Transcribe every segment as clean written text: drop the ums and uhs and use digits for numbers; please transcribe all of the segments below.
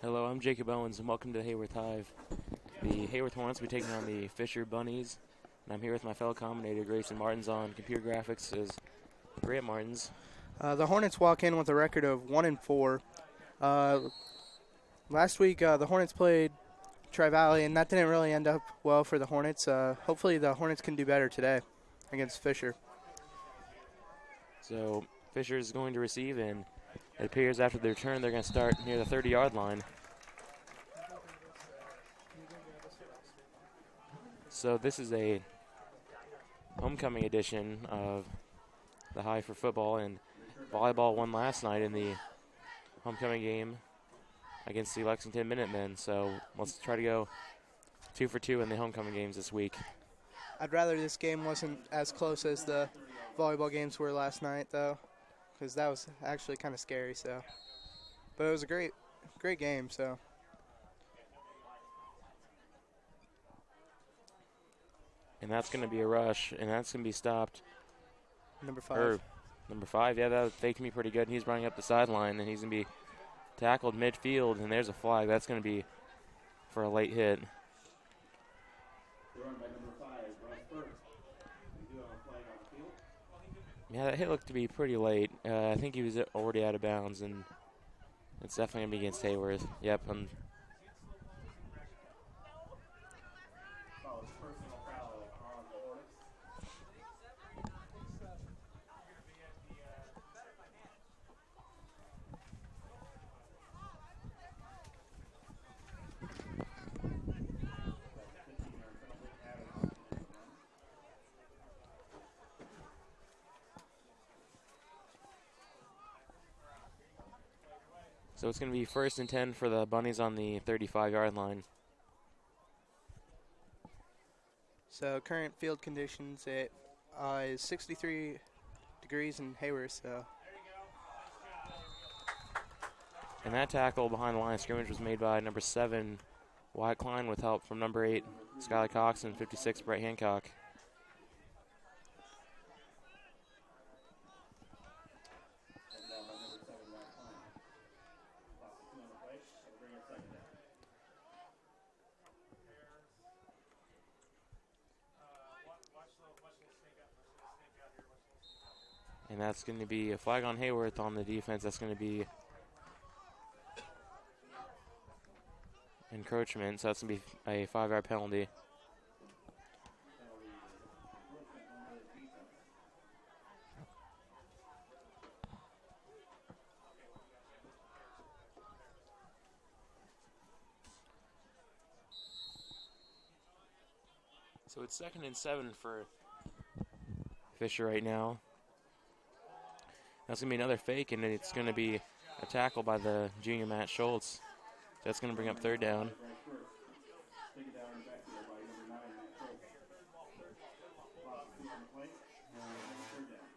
Hello, I'm Jacob Owens, and welcome to the Heyworth Hive. The Heyworth Hornets will be taking on the Fisher Bunnies, and I'm here with my fellow commentator, Grayson Martins, on computer graphics. Is Grant Martins. The Hornets walk in with a record of 1-4. Last week, the Hornets played Tri-Valley, and that didn't really end up well for the Hornets. Hopefully, the Hornets can do better today against Fisher. So Fisher is going to receive, and it appears after their turn they're going to start near the 30-yard line. So this is a homecoming edition of the Hive for football, and volleyball won last night in the homecoming game against the Lexington Minutemen. So let's try to go 2 for 2 in the homecoming games this week. I'd rather this game wasn't as close as the volleyball games were last night, though, because that was actually kind of scary. But it was a great game. So. And that's going to be a rush, and that's going to be stopped. Number 5. Number 5, yeah, that faked me pretty good. He's running up the sideline, and he's going to be tackled midfield, and there's a flag. That's going to be for a late hit. Yeah, that hit looked to be pretty late. I think he was already out of bounds, and it's definitely going to be against Heyworth. Yep. So it's going to be 1st and 10 for the Bunnies on the 35-yard line. So current field conditions, it is 63 degrees in Heyworth. So. And that tackle behind the line of scrimmage was made by number 7, Wyatt Klein, with help from number 8, Skylar Cox, and 56, Brett Hancock. And that's going to be a flag on Heyworth on the defense. That's going to be encroachment, so that's going to be a 5-yard penalty. So it's 2nd and 7 for Fisher right now. That's going to be another fake, and it's going to be a tackle by the junior Matt Schultz. That's going to bring up 3rd down.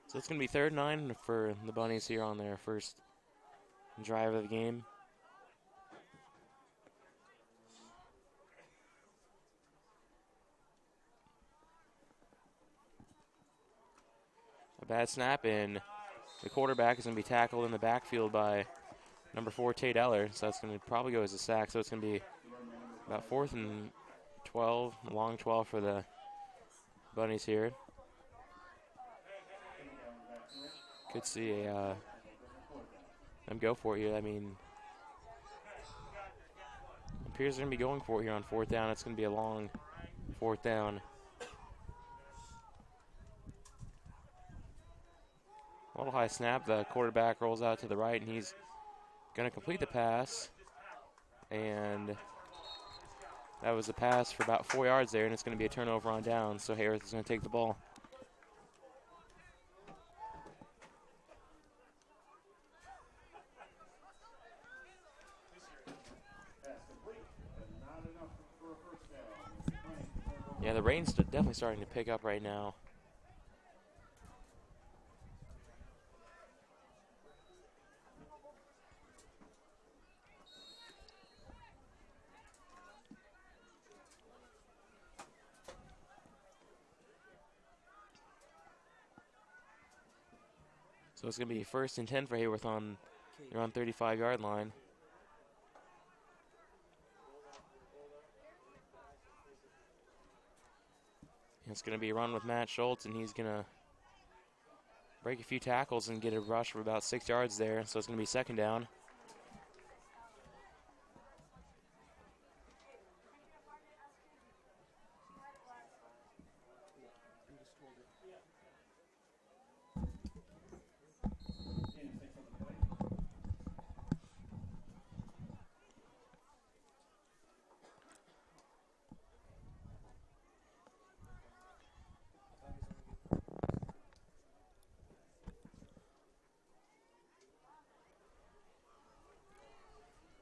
So it's going to be 3rd and 9 for the Bunnies here on their first drive of the game. A bad snap, and the quarterback is going to be tackled in the backfield by number 4, Tate Eller. So that's going to probably go as a sack. So it's going to be about 4th and 12, a long 12 for the Bunnies here. Could see them go for it here. I mean, it appears they're going to be going for it here on 4th down. It's going to be a long 4th down. A little high snap. The quarterback rolls out to the right, and he's going to complete the pass. And that was a pass for about 4 yards there, and it's going to be a turnover on down. So Heyworth is going to take the ball. Yeah, the rain's definitely starting to pick up right now. So it's going to be 1st and 10 for Heyworth on their 35-yard line. It's going to be a run with Matt Schultz, and he's going to break a few tackles and get a rush for about 6 yards there. So it's going to be second down.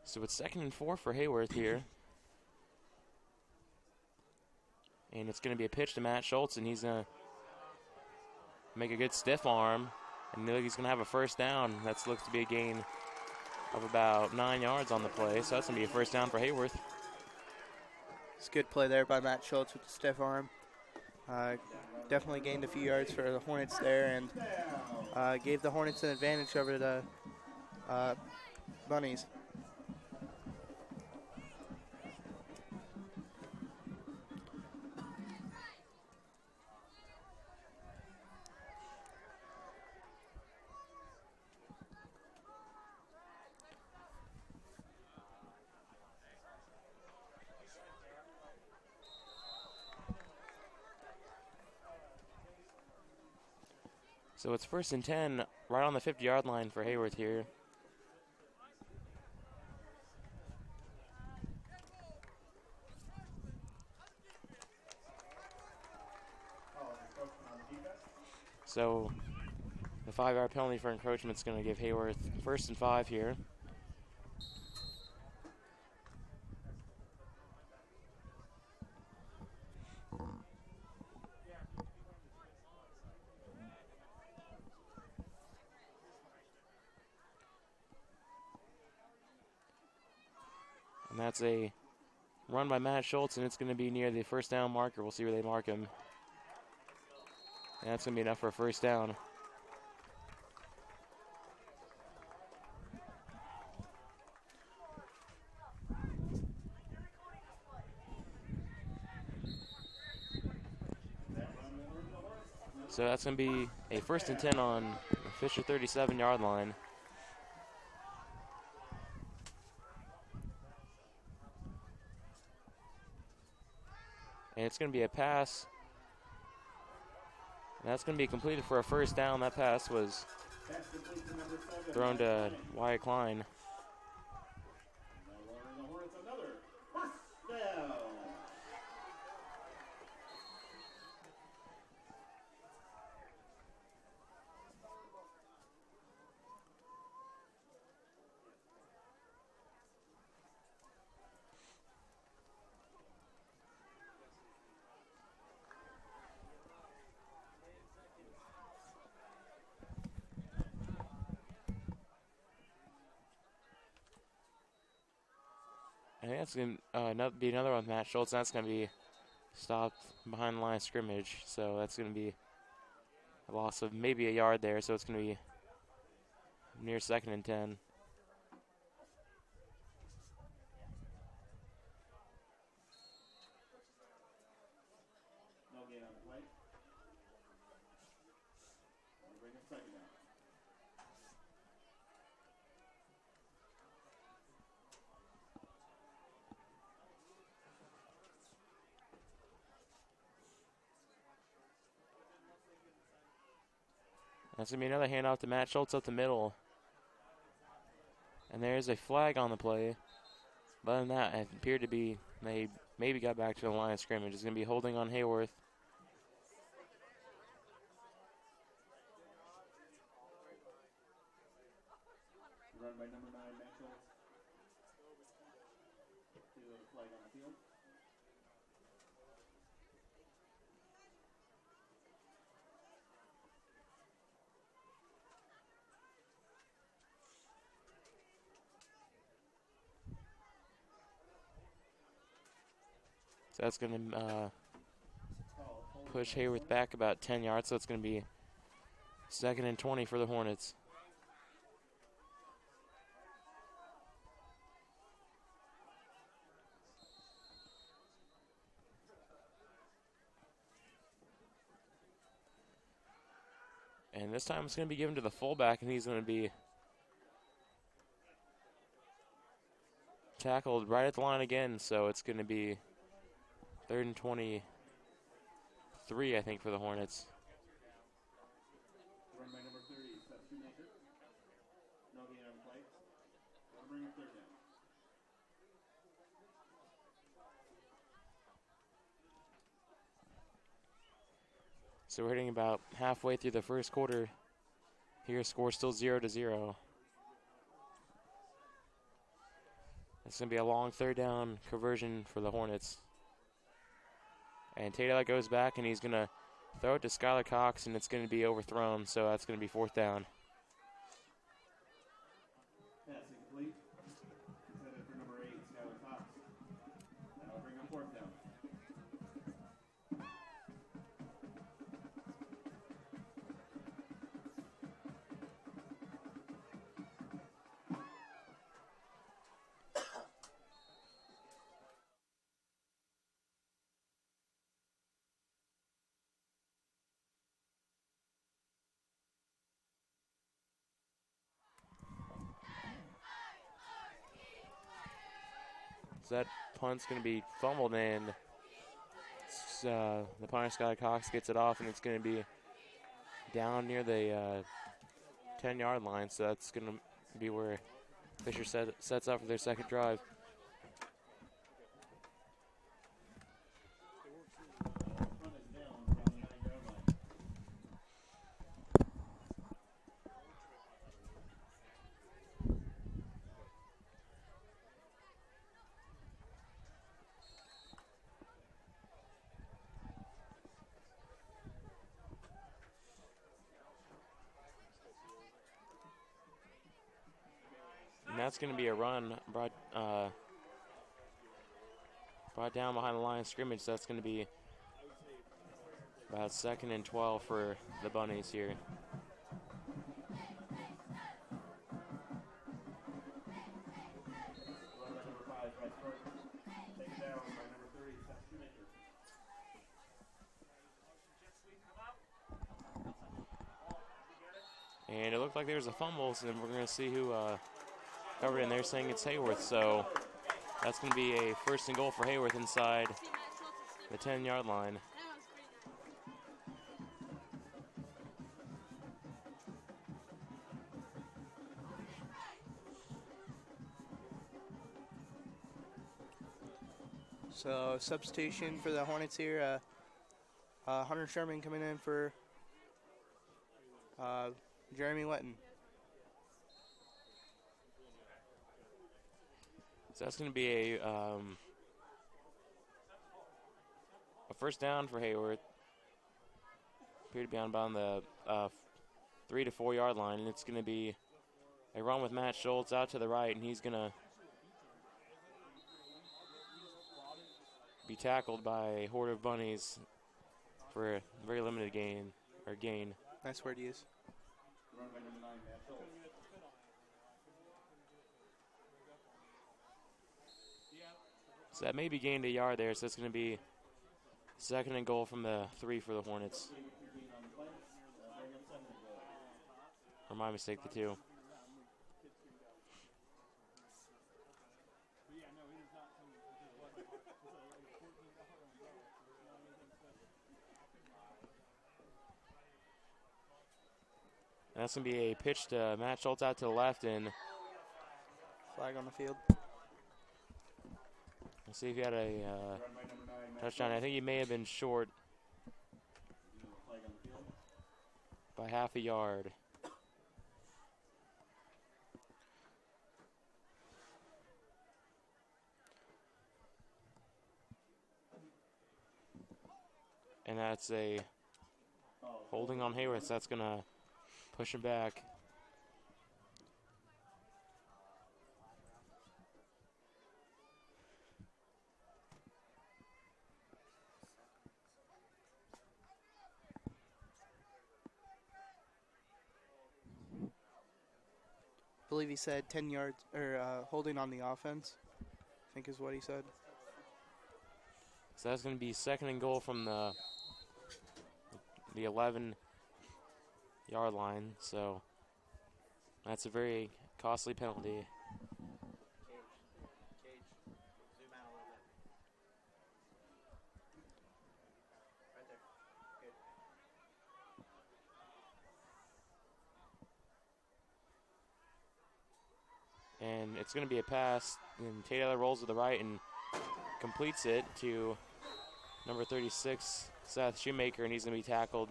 So it's 2nd and 4 for Heyworth here. And it's going to be a pitch to Matt Schultz, and he's going to make a good stiff arm. And he's going to have a first down. That looks to be a gain of about 9 yards on the play. So that's going to be a first down for Heyworth. It's a good play there by Matt Schultz with the stiff arm. Definitely gained a few yards for the Hornets there, and gave the Hornets an advantage over the Bunnies. So it's 1st and 10, right on the 50-yard line for Heyworth here. So the 5-yard penalty for encroachment is going to give Heyworth 1st and 5 here. And that's a run by Matt Schultz, and it's going to be near the first down marker. We'll see where they mark him. And that's going to be enough for a first down. So that's going to be a 1st and 10 on the Fisher 37-yard line. And it's going to be a pass. And that's going to be completed for a first down. That pass was thrown to Wyatt Klein. I think that's going to be another one with Matt Schultz. That's going to be stopped behind the line of scrimmage. So that's going to be a loss of maybe a yard there. So it's going to be near 2nd and 10. That's going to be another handoff to Matt Schultz up the middle. And there's a flag on the play. But other than that, it appeared to be they maybe got back to the line of scrimmage. It's going to be holding on Heyworth. Run by number 9, Matt Schultz. Flag on the field. So that's going to push Heyworth back about 10 yards. So it's going to be 2nd and 20 for the Hornets. And this time it's going to be given to the fullback, and he's going to be tackled right at the line again. So it's going to be 3rd and 23, I think, for the Hornets. Run by number 30, substitute maker. No gain on play. That'll bring up 3rd down. So we're hitting about halfway through the first quarter. Here, score still 0-0. It's going to be a long 3rd down conversion for the Hornets. And Taylor goes back, and he's going to throw it to Skylar Cox, and it's going to be overthrown, so that's going to be 4th down. Pass incomplete. Intended for number 8, Skylar Cox. That'll bring up 4th down. So that punt's going to be fumbled, and the punter, Skylar Cox, gets it off, and it's going to be down near the 10-yard line. So that's going to be where Fisher sets up for their second drive. Punt is down from the 9-yard line. And that's going to be a run brought down behind the line of scrimmage. So that's going to be about 2nd and 12 for the Bunnies here. Run by number 5, Bryce Burton. Taken down by number 30, substitute maker. And it looked like there was a fumble, so then we're going to see who covered in there, saying it's Heyworth. So that's going to be a 1st and goal for Heyworth inside the 10-yard line. So substitution for the Hornets here. Hunter Sherman coming in for Jeremy Wetton. So that's going to be a 1st down for Heyworth. Appear to be on about the 3 to 4 yard line, and it's going to be a run with Matt Schultz out to the right, and he's going to be tackled by a horde of bunnies for a very limited gain. Nice word to use. Run by number 9, Matt Schultz. So that may be gained a yard there, so it's going to be 2nd and goal from the 3 for the Hornets. Or my mistake, the 2. And that's going to be a pitch to Matt Schultz out to the left, and Flag on the field. let's see if he had a touchdown. I think he may have been short by half a yard. And that's a holding on Heyworth. So that's going to push him back. I believe he said 10 yards, or holding on the offense, I think is what he said. So that's going to be 2nd and goal from the 11. yard line, so that's a very costly penalty. And it's going to be a pass, and Taylor rolls to the right and completes it to number 36, Seth Shoemaker, and he's going to be tackled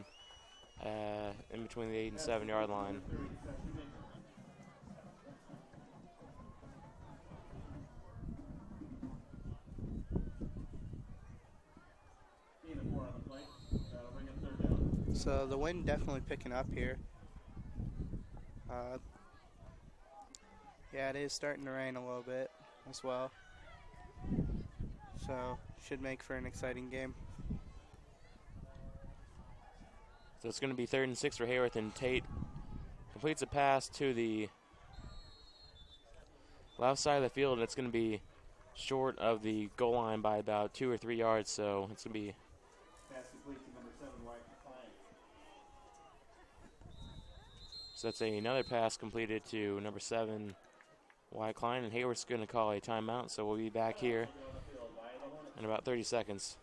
in between the 8 and 7 yard line. So the wind definitely picking up here. Yeah, it is starting to rain a little bit as well. So should make for an exciting game. So it's going to be 3rd and 6 for Heyworth, and Tate completes a pass to the left side of the field, and it's going to be short of the goal line by about 2 or 3 yards, so it's going to be that's another pass completed to number 7, Wyatt Klein, and Heyworth's going to call a timeout, so we'll be back here in about 30 seconds.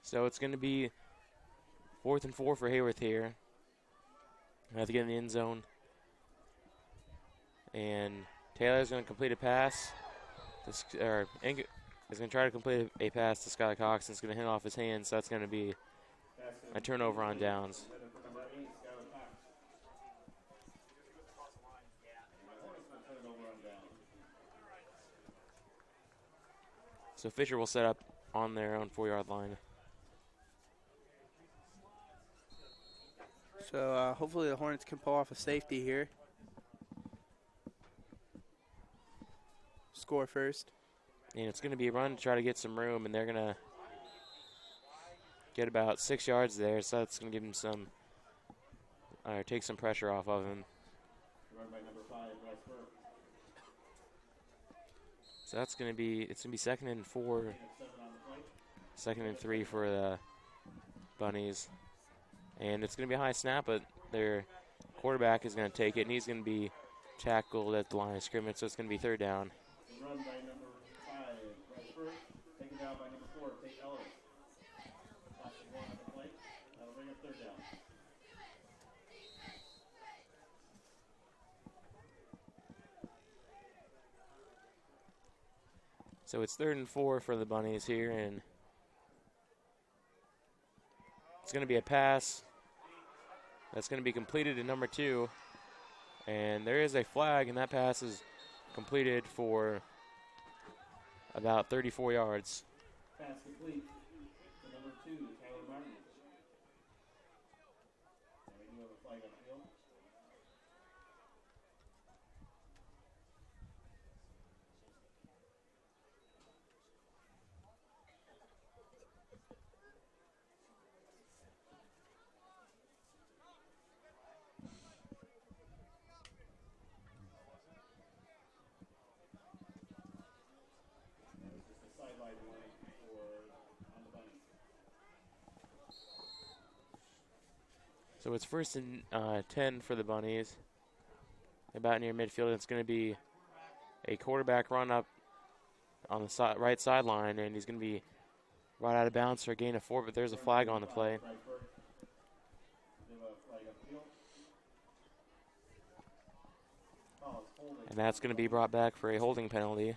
So it's going to be 4th and 4 for Heyworth here. Have to get in the end zone. And Taylor's going to complete a pass. Is going to try to complete a pass to Skylar Cox, and it's going to hit off his hands, so that's going to be a turnover on downs. So Fisher will set up on their own 4-yard line. So hopefully the Hornets can pull off a safety here. Score first. And it's going to be a run to try to get some room, and they're going to get about 6 yards there, so that's going to give him some, take some pressure off of him. So that's going to be, it's going to be 2nd and 4, 2nd and 3 for the Bunnies. And it's going to be a high snap, but their quarterback is going to take it, and he's going to be tackled at the line of scrimmage, so it's going to be 3rd down. Run by number 5, Bradford. Taken down by number 4, Tate Ellis. Plastic 1 on the plate. That'll bring up 3rd down. So it's 3rd and 4 for the Bunnies here, and it's going to be a pass that's going to be completed to number 2. And there is a flag, and that pass is completed for about 34 yards. Pass complete to number 2, Tyler Martin. And we do have a flag upfield. So it's 1st and 10 for the Bunnies. About near midfield. It's going to be a quarterback run up on the right sideline, and he's going to be right out of bounds for a gain of 4, but there's a flag on the play. And that's going to be brought back for a holding penalty.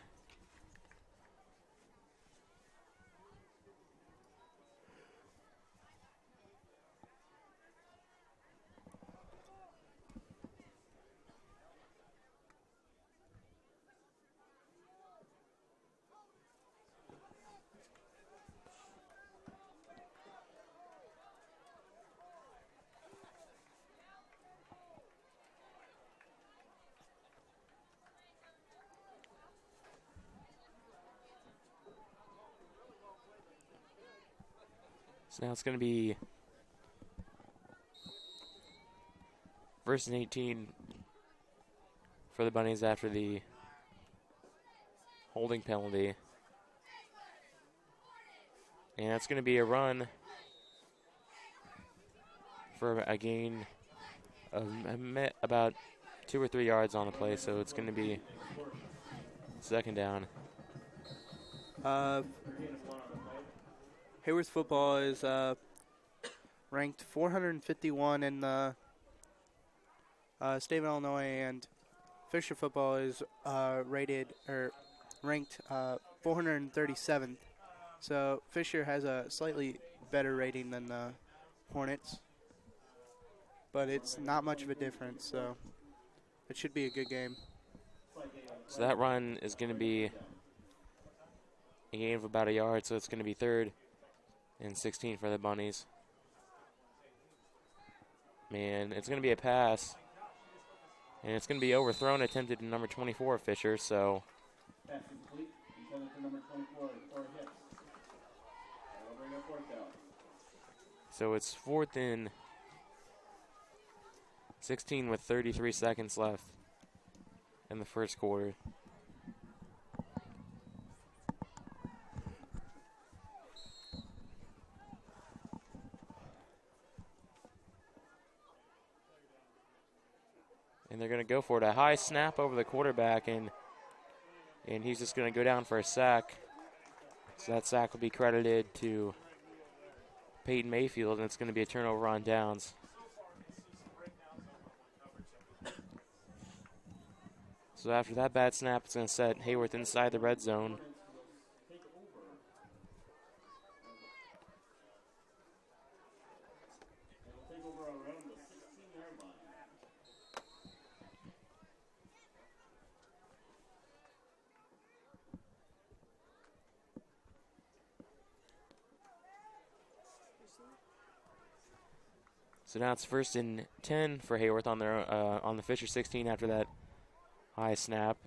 So now it's going to be 1st and 18 for the Bunnies after the holding penalty. And it's going to be a run for a gain of about 2 or 3 yards on the play, so it's going to be 2nd down. Heyworth Football is ranked 451 in the state of Illinois, and Fisher Football is ranked 437th. So Fisher has a slightly better rating than the Hornets, but it's not much of a difference, so it should be a good game. So that run is going to be a gain of about a yard, so it's going to be 3rd and 16 for the Bunnies. Man, it's going to be a pass, and it's going to be overthrown, attempted to number 24, Fisher, so Pass complete. Intended for number 24. 4 hits. That'll bring up 4th down. so it's 4th and 16 with 33 seconds left in the first quarter. And they're going to go for it. A high snap over the quarterback, and he's just going to go down for a sack. So that sack will be credited to Peyton Mayfield, and it's going to be a turnover on downs. So after that bad snap, it's going to set Heyworth inside the red zone. Take over around the 16-yard line. So now it's 1st and 10 for Heyworth on their on the Fisher 16 after that high snap.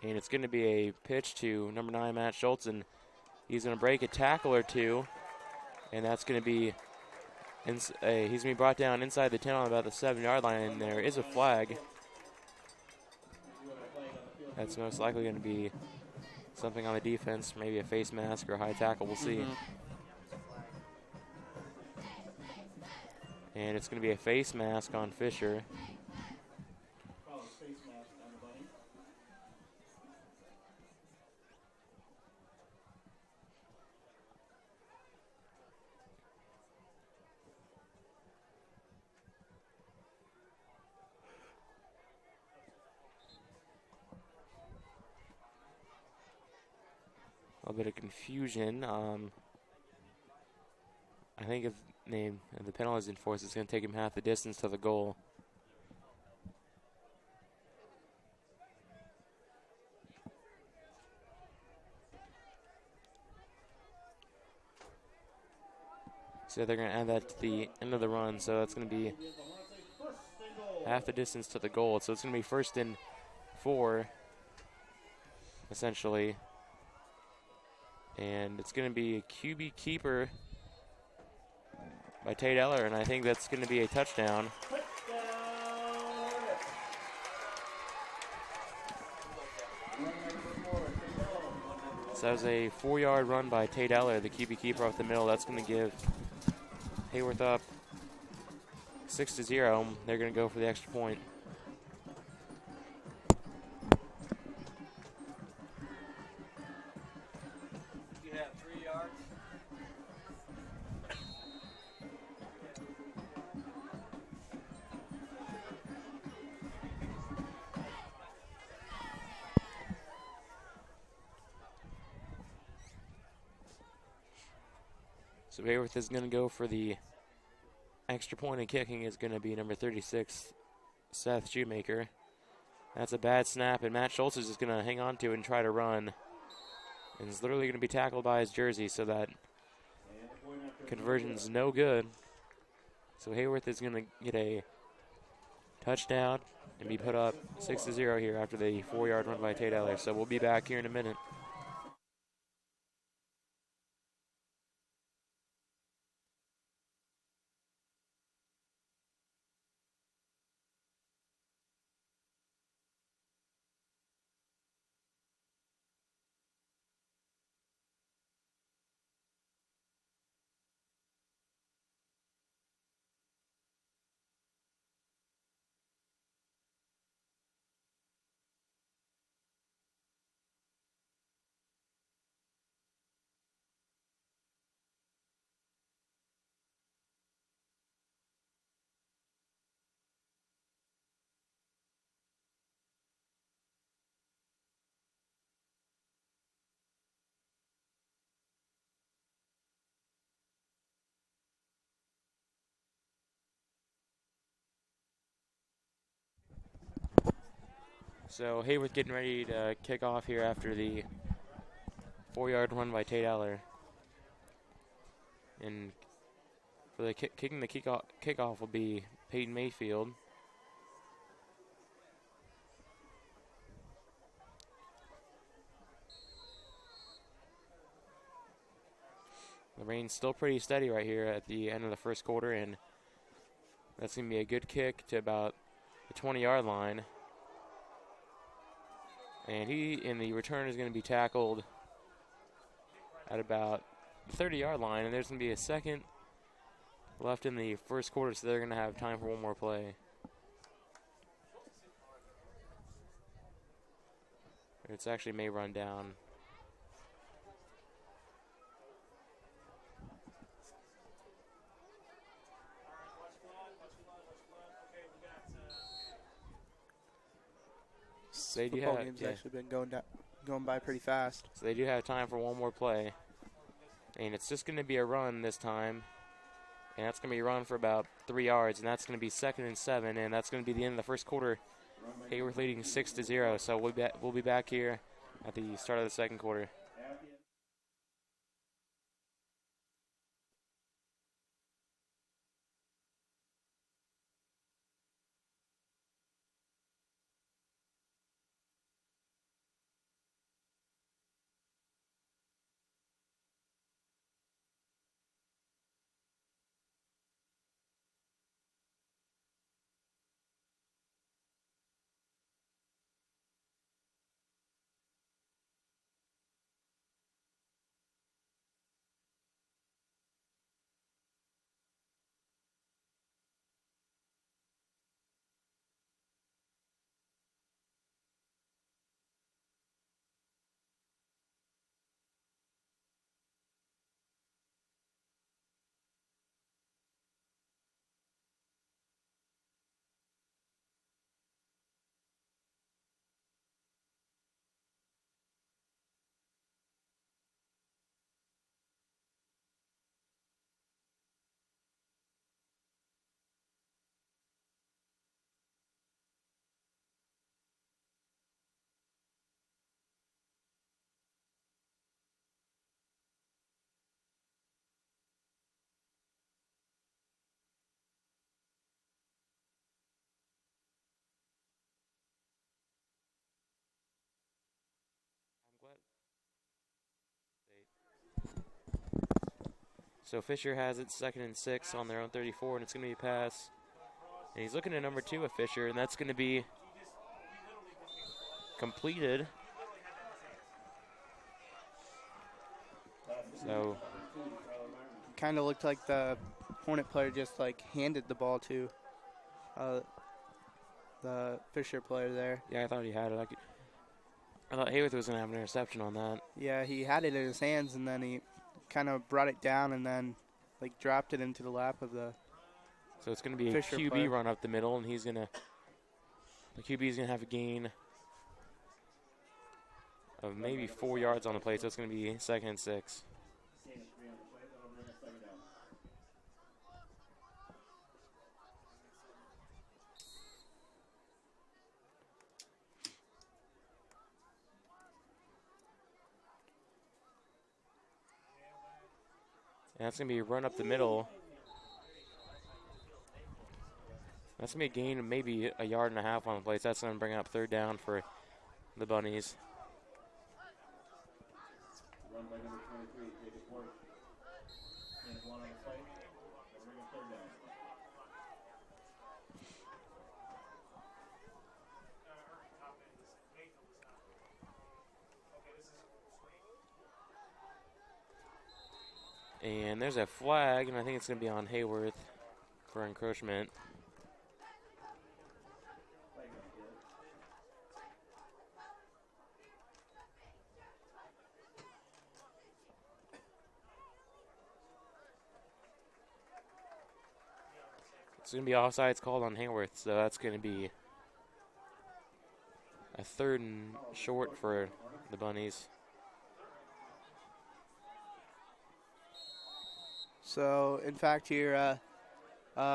And it's going to be a pitch to number 9, Matt Schultz, and he's going to break a tackle or two, and that's going to be he's going to be brought down inside the 10 on about the 7-yard line, and there is a flag. That's most likely going to be something on the defense, maybe a face mask or a high tackle. We'll see. And it's going to be a face mask on Fisher. Face mask on the Bunnies. A bit of confusion. I think if the penalty is enforced, it's going to take him half the distance to the goal. So they're going to add that to the end of the run, so that's going to be half the distance to the goal. So it's going to be 1st and 4, essentially. And it's going to be a QB keeper by Tate Eller, and I think that's going to be a touchdown. So that was a 4-yard run by Tate Eller, the QB keeper off the middle. That's going to give Heyworth up 6-0. They're going to go for the extra point. So Heyworth is going to go for the extra point, and kicking is going to be number 36, Seth Shoemaker. That's a bad snap, and Matt Schultz is just going to hang on to it and try to run. And is literally going to be tackled by his jersey, so that conversion's no good. So Heyworth is going to get a touchdown and be put up 6-0 here after the 4-yard run by Tate Eller. So we'll be back here in a minute. So Heyworth getting ready to kick off here after the 4-yard run by Tate Eller. And for the kicking the kickoff will be Peyton Mayfield. The rain's still pretty steady right here at the end of the first quarter, and that's going to be a good kick to about the 20-yard line. And the return is going to be tackled at about the 30-yard line, and there's going to be a second left in the first quarter, so they're going to have time for one more play. It's actually may run down. Football game's actually been going by pretty fast. So they do have time for one more play. And it's just going to be a run this time. And that's going to be a run for about 3 yards. And that's going to be 2nd and 7. And that's going to be the end of the first quarter. Heyworth leading 6-0. So we'll be back here at the start of the second quarter. So Fisher has it 2nd and 6 on their own 34, and it's going to be a pass. And he's looking at number 2 of Fisher, and that's going to be completed. So kind of looked like the Hornet player just like handed the ball to the Fisher player there. Yeah, I thought he had it. I thought Heyworth was going to have an interception on that. Yeah, he had it in his hands, and then he kind of brought it down and then like dropped it into the lap of the So it's going to be Fisher a QB player. run up the middle, and the QB is going to have a gain of maybe 4 yards on the play, so it's going to be 2nd and 6. And that's going to be a run up the middle. That's going to be a gain of maybe a yard and a half on the play. So that's going to bring up third down for the Bunnies. Run by number 23, Jacob Worth. And 1 on the play. That'll bring up third down. And there's a flag, and I think it's going to be on Heyworth for encroachment. It's going to be offsides called on Heyworth, so that's going to be a 3rd and short for the Bunnies. So, in fact, here,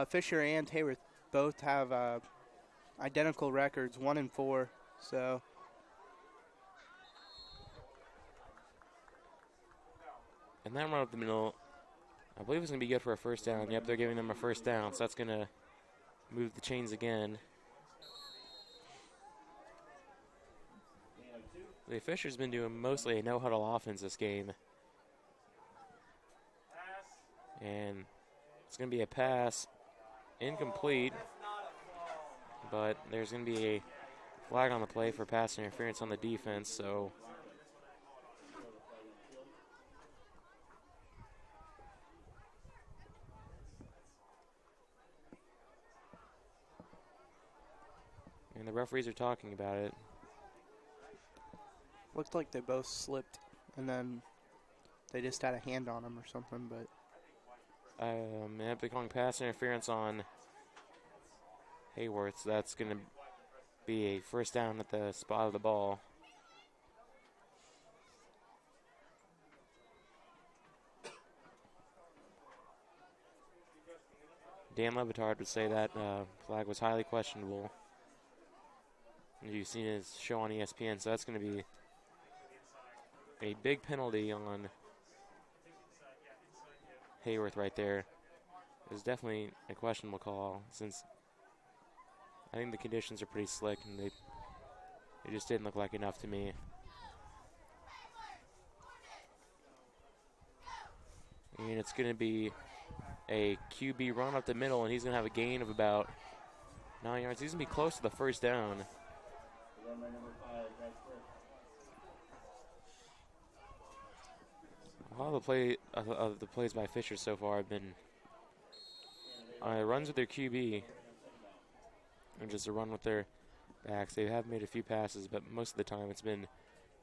Fisher and Heyworth both have identical records, 1-4. So, And that run up the middle, I believe it's going to be good for a first down. Yep, they're giving them a first down, so that's going to move the chains again. The Fisher's been doing mostly a no-huddle offense this game. And it's going to be a pass, incomplete, but there's going to be a flag on the play for pass interference on the defense, so and the referees are talking about it. looked like they both slipped, and then they just had a hand on them or something, but They're calling pass interference on Heyworth, so that's going to be a first down at the spot of the ball. Dan Levitard would say that flag was highly questionable. And you've seen his show on ESPN, so that's going to be a big penalty on Heyworth right there. It was definitely a questionable call, since I think the conditions are pretty slick, and they just didn't look like enough to me. And it's going to be a QB run up the middle, and he's going to have a gain of about 9 yards. He's going to be close to the first down. A lot of the plays by Fisher so far have been runs with their QB, and just a run with their backs. They have made a few passes, but most of the time it's been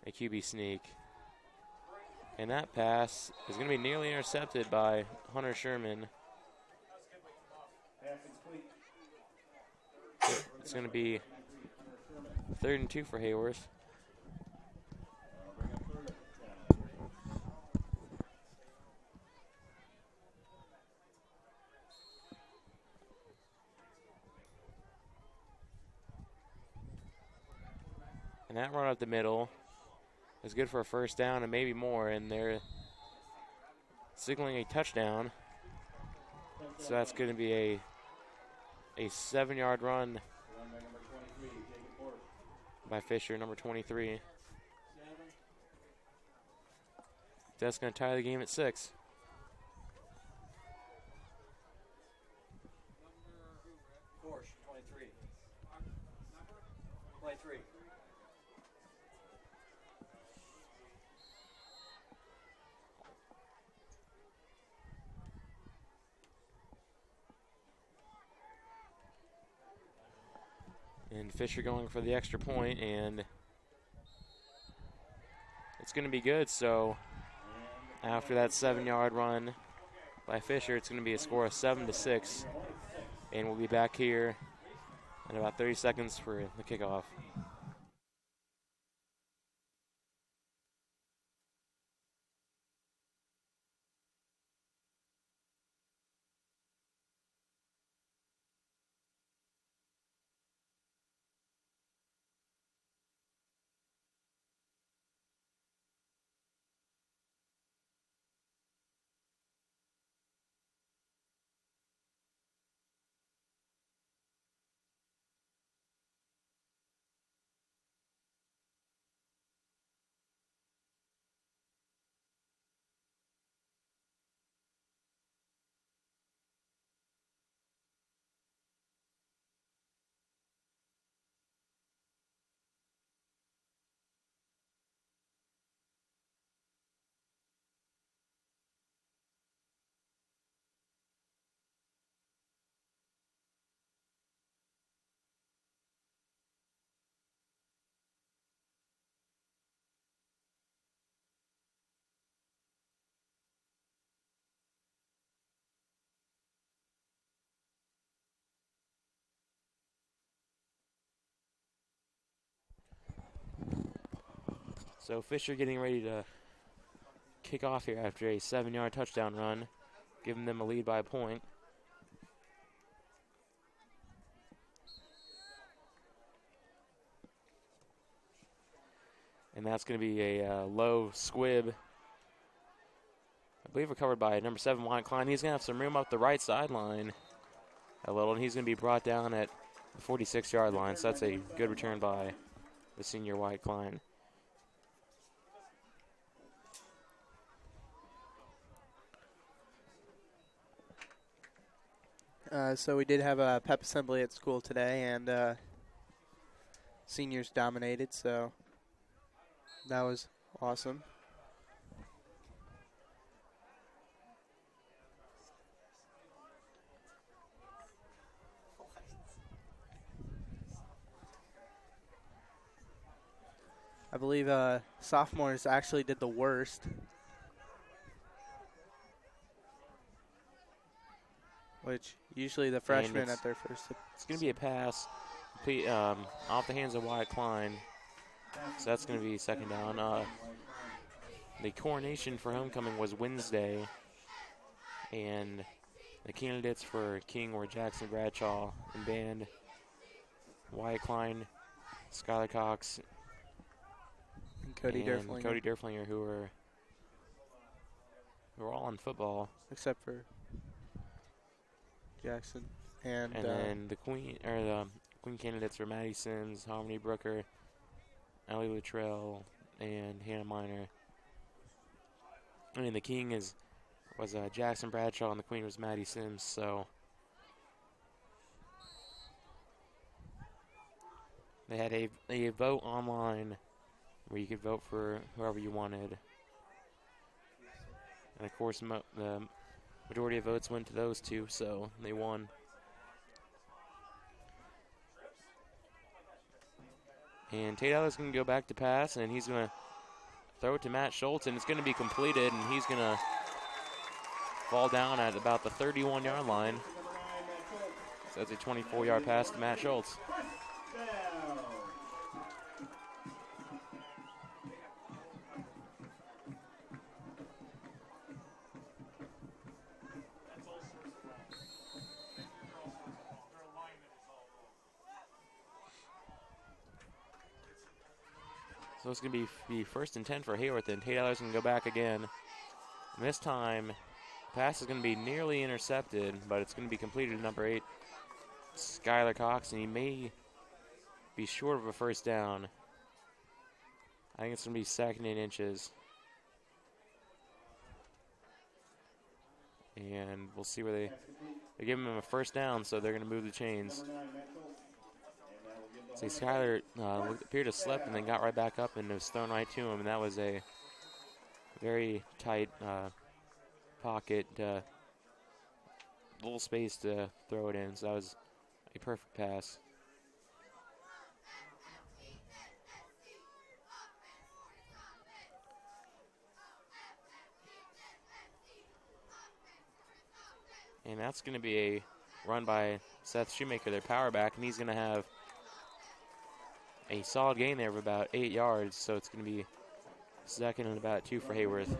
a QB sneak. And that pass is going to be nearly intercepted by Hunter Sherman. It's going to be 3rd and 2 for Heyworth. And that run up the middle is good for a first down and maybe more, and they're signaling a touchdown. So that's going to be a 7-yard run by Fisher, number 23. That's going to tie the game at 6. Play 3. And Fisher going for the extra point, and it's going to be good. So after that 7-yard run by Fisher, it's going to be a score of 7-6, and we'll be back here in about 30 seconds for the kickoff. So Fisher getting ready to kick off here after a 7-yard touchdown run, giving them a lead by a point. And that's going to be a low squib. I believe recovered by number 7, Wyatt Klein. He's going to have some room up the right sideline a little, and he's going to be brought down at the 46-yard line. So that's a good return by the senior Wyatt Klein. So we did have a pep assembly at school today, and seniors dominated, so that was awesome. I believe sophomores actually did the worst. Which usually the freshmen at their first. It's going to be a pass off the hands of Wyatt Klein. So that's going to be second down. The coronation for homecoming was Wednesday, and the candidates for King were Jackson Bradshaw and band, Wyatt Klein, Skylar Cox, and Cody Derflinger, who were all on football except for Jackson, and then the queen candidates were Maddie Sims, Harmony Brooker, Allie Luttrell, and Hannah Miner. I mean, the king was Jackson Bradshaw, and the queen was Maddie Sims. So they had a vote online where you could vote for whoever you wanted, and of course the majority of votes went to those two, so they won. And Tate Ellis going to go back to pass, and he's going to throw it to Matt Schultz, and it's going to be completed, and he's going to fall down at about the 31-yard line. So that's a 24-yard pass to Matt Schultz. So it's going to be first and 10 for Heyworth, and Tate Ellis going to go back again. And this time, the pass is going to be nearly intercepted, but it's going to be completed to number 8, Skylar Cox, and he may be short of a first down. I think it's going to be 2nd and inches. And we'll see where they give him a first down, so they're going to move the chains. See, Skylar appeared to slip and then got right back up and was thrown right to him, and that was a very tight pocket, little space to throw it in, so that was a perfect pass. And that's going to be a run by Seth Shoemaker, their power back, and he's going to have a solid gain there of about 8 yards, so it's going to be 2nd and about 2 for Heyworth.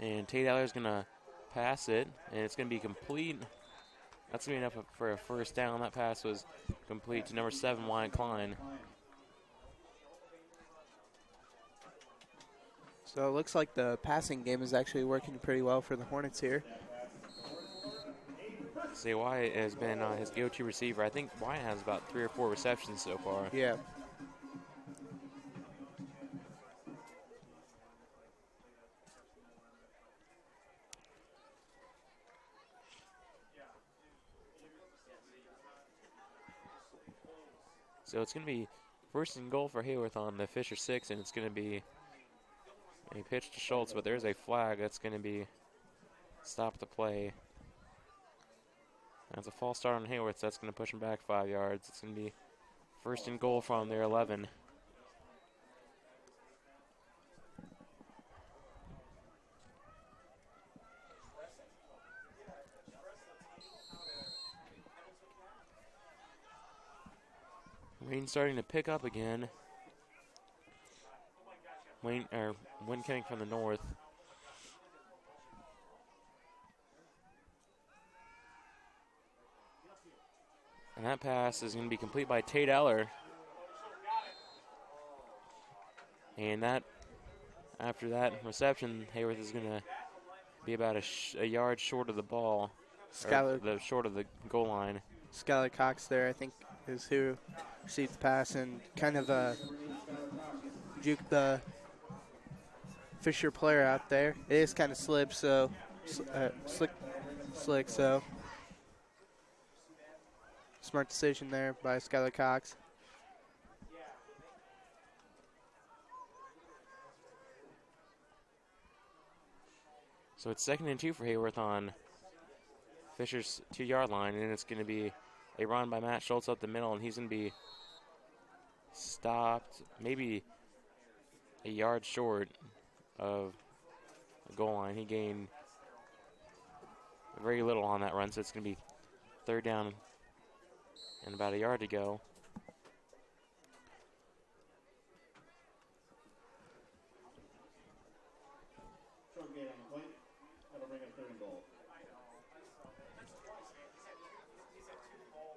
And Tate Eller's going to pass it, and it's going to be complete. That's going to be enough for a first down. That pass was complete to number 7, Wyatt Klein. So it looks like the passing game is actually working pretty well for the Hornets here. See, Wyatt has been his go-to receiver. I think Wyatt has about 3 or 4 receptions so far. Yeah. So it's going to be First and goal for Heyworth on the Fisher 6, and it's going to be a pitch to Schultz, but there's a flag that's going to be stop the play. That's a false start on Heyworth, so that's going to push him back 5 yards. It's going to be first and goal from their 11. Rain starting to pick up again. Wind coming from the north. And that pass is going to be complete by Tate Eller. And that, after that reception, Heyworth is going to be about a yard short of the ball. Short of the goal line. Skylar Cox there, I think, is who received the pass and kind of juked the Fisher player out there. It is kind of slick, so smart decision there by Skylar Cox. So it's 2nd and 2 for Heyworth on Fisher's 2-yard line, and it's going to be a run by Matt Schultz up the middle, and he's going to be stopped maybe a yard short of the goal line. He gained very little on that run, so it's going to be 3rd down and about a yard to go.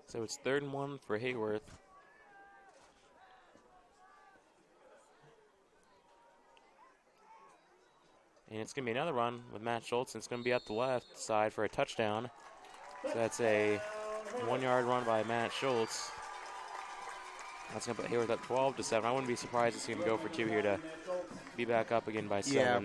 So it's 3rd and 1 for Heyworth. And it's going to be another run with Matt Schultz, and it's going to be up the left side for a touchdown. So that's a 1-yard run by Matt Schultz. That's going to put Heyworth up 12-7. I wouldn't be surprised to see him go for 2 here to be back up again by 7. Yeah.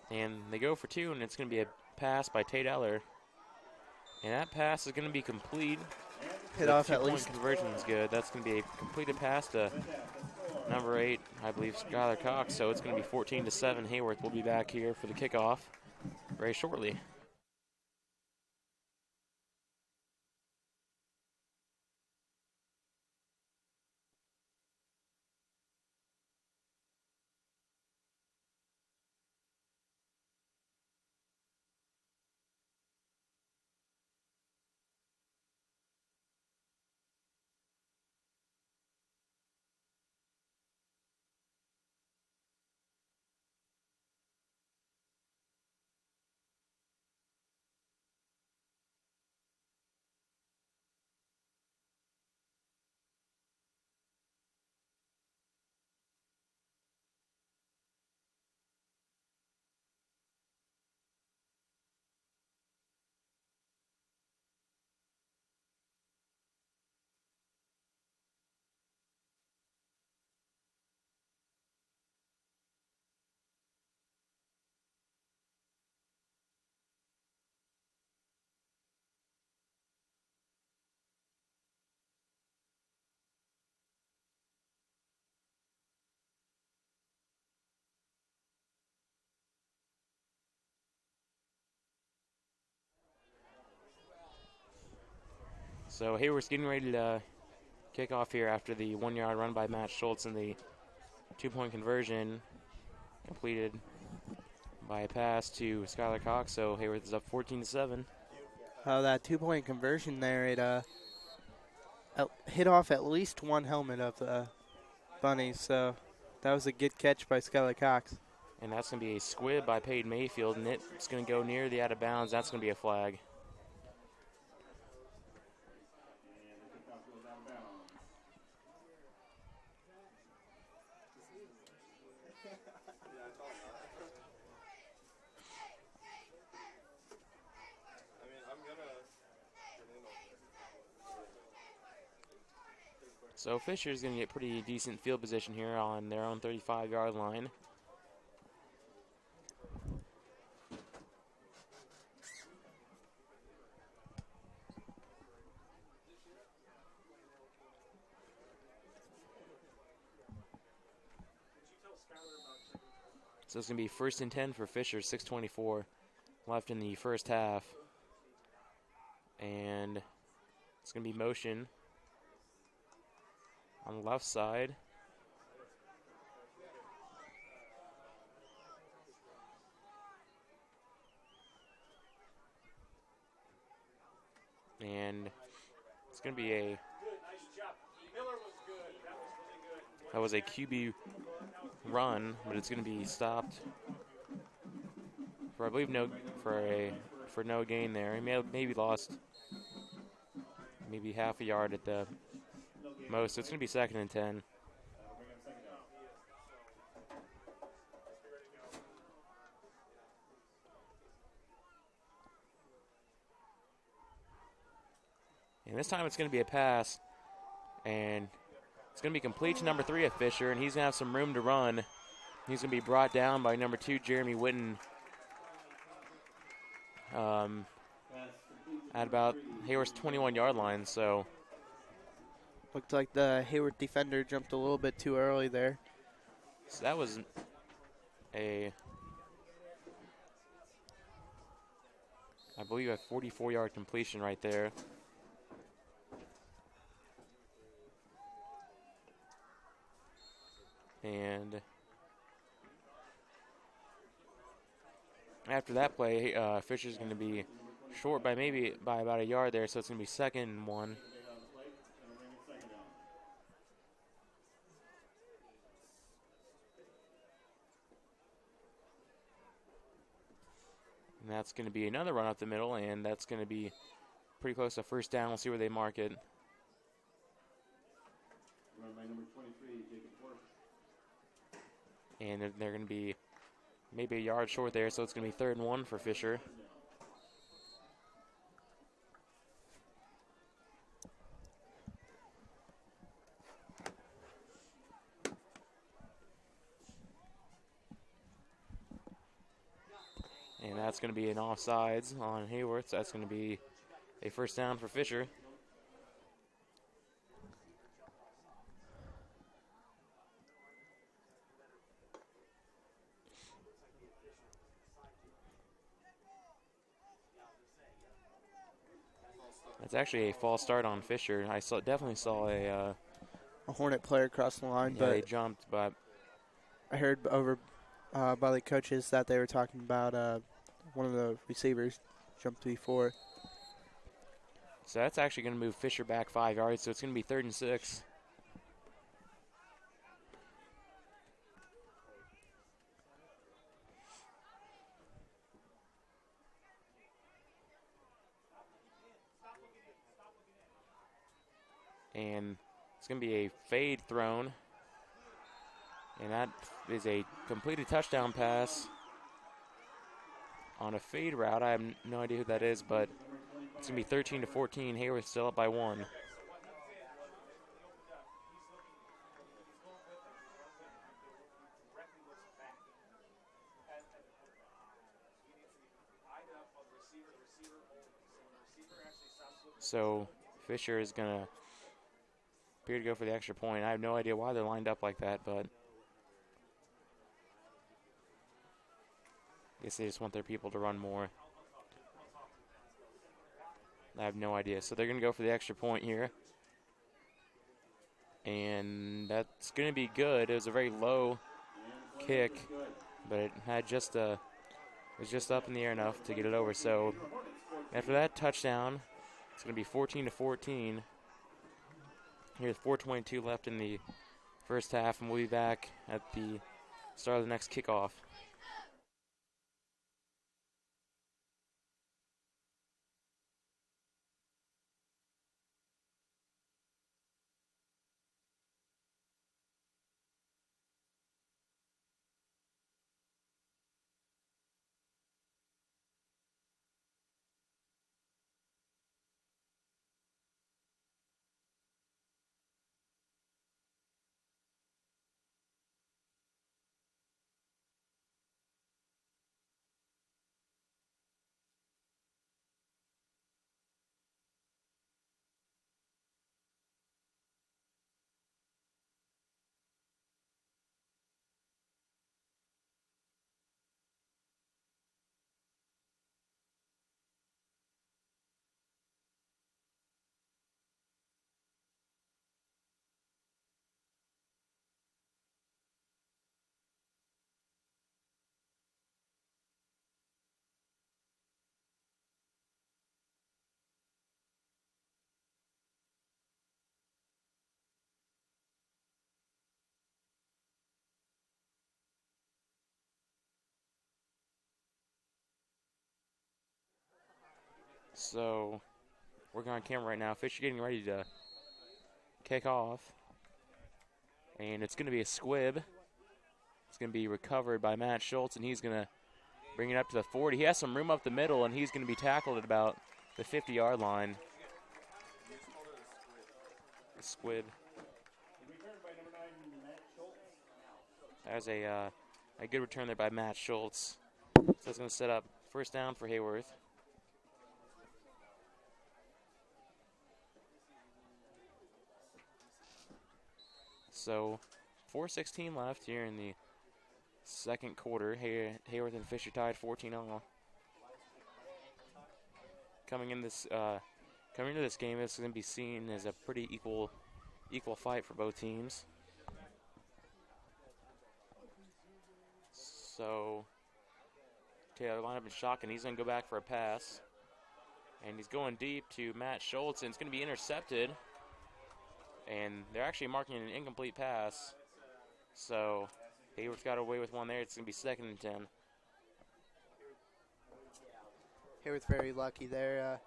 And they go for 2, and it's going to be a pass by Tate Eller. And that pass is going to be complete. Hit off at least. Conversion is good. That's going to be a completed pass to number 8, I believe, Skylar Cox. So it's going to be 14-7. Heyworth will be back here for the kickoff very shortly. So Heyworth's getting ready to kick off here after the 1-yard run by Matt Schultz and the 2-point conversion completed by a pass to Skylar Cox. So Heyworth is up 14-7. That 2-point conversion there, it hit off at least one helmet of the Bunnies. So that was a good catch by Skylar Cox. And that's going to be a squib by Peyton Mayfield, and it's going to go near the out of bounds. That's going to be a flag. So Fisher's going to get pretty decent field position here on their own 35-yard line. So it's going to be 1st and 10 for Fisher, 6:24 left in the first half. And it's going to be motion on the left side. And it's going to be a, that was a QB run, but it's going to be stopped for, I believe, for no gain there. He maybe lost maybe half a yard at the most. So it's going to be 2nd and 10. And this time it's going to be a pass, and it's going to be complete to number 3 at Fisher, and he's going to have some room to run. He's going to be brought down by number 2, Jeremy Witten, at about Heyworth's 21-yard line. So Looked like the Heyworth defender jumped a little bit too early there. So that was I believe, a 44-yard completion right there. And after that play, Fisher's going to be short by about a yard there, so it's going to be 2nd and 1. And that's going to be another run up the middle, and that's going to be pretty close to 1st down. We'll see where they mark it. Run by number 23, Jacob Worth. And they're going to be maybe a yard short there, so it's going to be 3rd and 1 for Fisher. And that's going to be an offsides on Heyworth, so that's going to be a 1st down for Fisher. That's actually a false start on Fisher. I definitely saw a Hornet player cross the line, yeah, but they jumped, but I heard over by the coaches that they were talking about one of the receivers jumped before. so that's actually going to move Fisher back 5 yards, so it's going to be 3rd and 6. And it's going to be a fade thrown. And that is a completed touchdown pass on a fade route. I have no idea who that is, but it's going to be 13-14. Heyworth still up by 1. So Fisher is going to appear to go for the extra point. I have no idea why they're lined up like that, but I guess they just want their people to run more. I have no idea. So they're going to go for the extra point here. And that's going to be good. It was a very low kick, but it had it was just up in the air enough to get it over. So after that touchdown, it's going to be 14-14. Here's 4:22 left in the first half, and we'll be back at the start of the next kickoff. So, working on camera right now. Fisher getting ready to kick off. And it's going to be a squib. It's going to be recovered by Matt Schultz, and he's going to bring it up to the 40. He has some room up the middle, and he's going to be tackled at about the 50-yard line. A squib. That was a good return there by Matt Schultz. So it's going to set up first down for Heyworth. So 4:16 left here in the second quarter. Heyworth and Fisher tied 14-all. Coming into this game, it's going to be seen as a pretty equal fight for both teams. So Taylor lined up in shock, and he's going to go back for a pass. And he's going deep to Matt Schultz, and it's going to be intercepted. And they're actually marking an incomplete pass. So Heyworth got away with one there. It's going to be 2nd and 10. Heyworth very lucky there.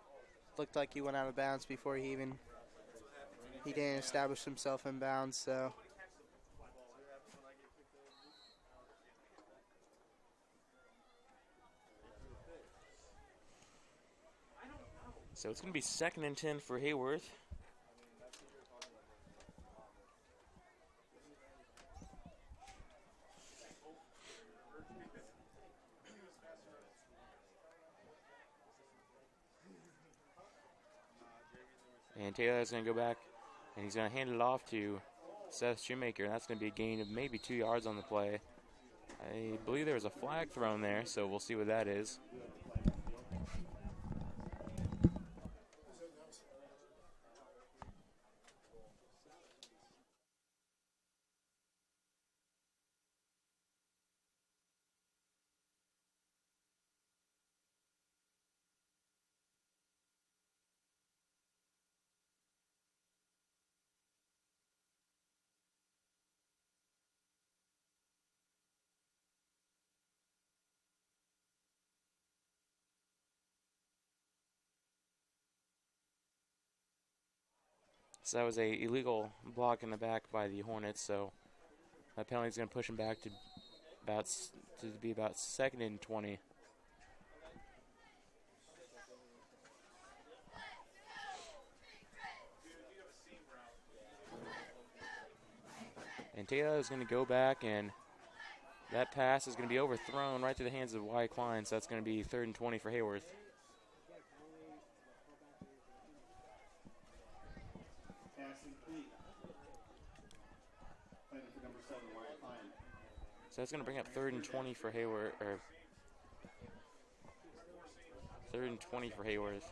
Looked like he went out of bounds before he didn't establish himself in bounds. So it's going to be 2nd and 10 for Heyworth. And Taylor's going to go back, and he's going to hand it off to Seth Shoemaker. And that's going to be a gain of maybe 2 yards on the play. I believe there was a flag thrown there, so we'll see what that is. So that was a illegal block in the back by the Hornets, so that penalty is going to push him back to be about 2nd and 20. And Taylor is going to go back, and that pass is going to be overthrown right through the hands of Wyatt Klein, so that's going to be 3rd and 20 for Heyworth. So that's going to bring up 3rd and 20 for Heyworth, or 3rd and 20 for Heyworth.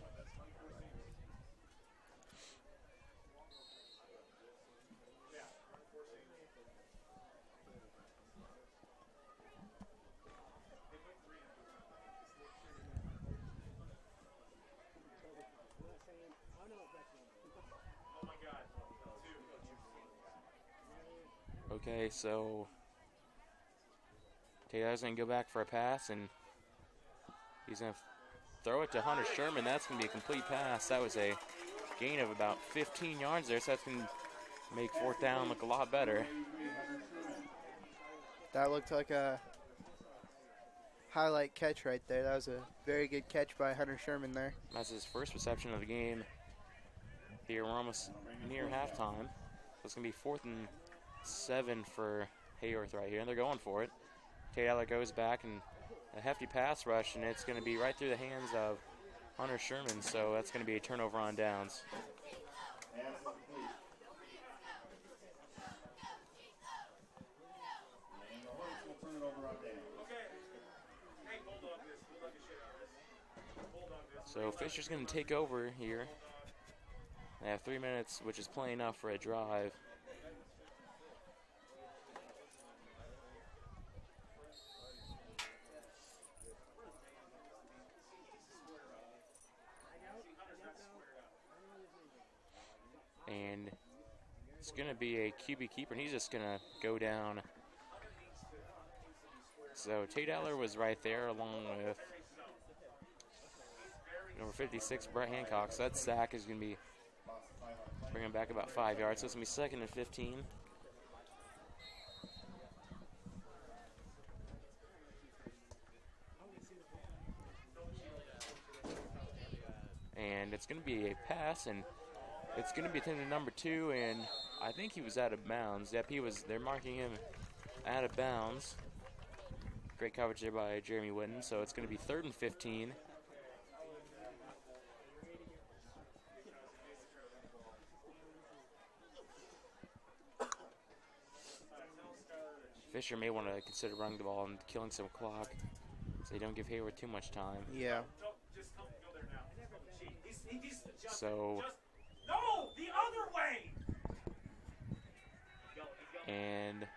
Okay, so Taylor's going to go back for a pass, and he's going to throw it to Hunter Sherman. That's going to be a complete pass. That was a gain of about 15 yards there, so that's going to make 4th down look a lot better. That looked like a highlight catch right there. That was a very good catch by Hunter Sherman there. That's his first reception of the game here. We're almost near halftime. So it's going to be 4th and 7 for Heyworth right here, and they're going for it. Taylor goes back, and a hefty pass rush, and it's going to be right through the hands of Hunter Sherman, so that's going to be a turnover on downs. So Fisher's going to take over here. They have 3 minutes, which is plenty enough for a drive. And it's going to be a QB keeper, and he's just going to go down. So Tate Eller was right there along with Number 56, Brett Hancock. So that sack is going to be bringing back about 5 yards. So it's going to be second and 15. And it's going to be a pass, and it's going to be attempted number 2, and I think he was out of bounds. Yep, he was. They're marking him out of bounds. Great coverage there by Jeremy Whitten. So it's going to be third and 15. Fisher may want to consider running the ball and killing some clock so they don't give Heyworth too much time. Yeah. So. No, the other way. And.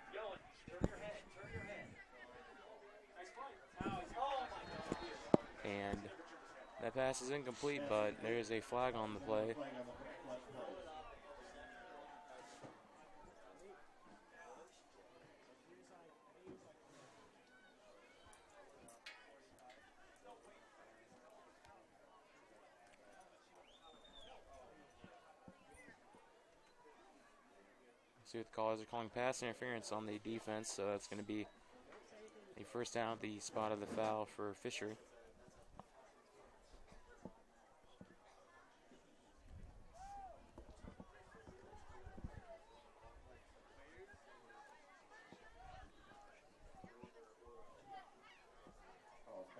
And that pass is incomplete, but there is a flag on the play. See what the callers are calling pass interference on the defense, so that's going to be a first down at the spot of the foul for Fisher.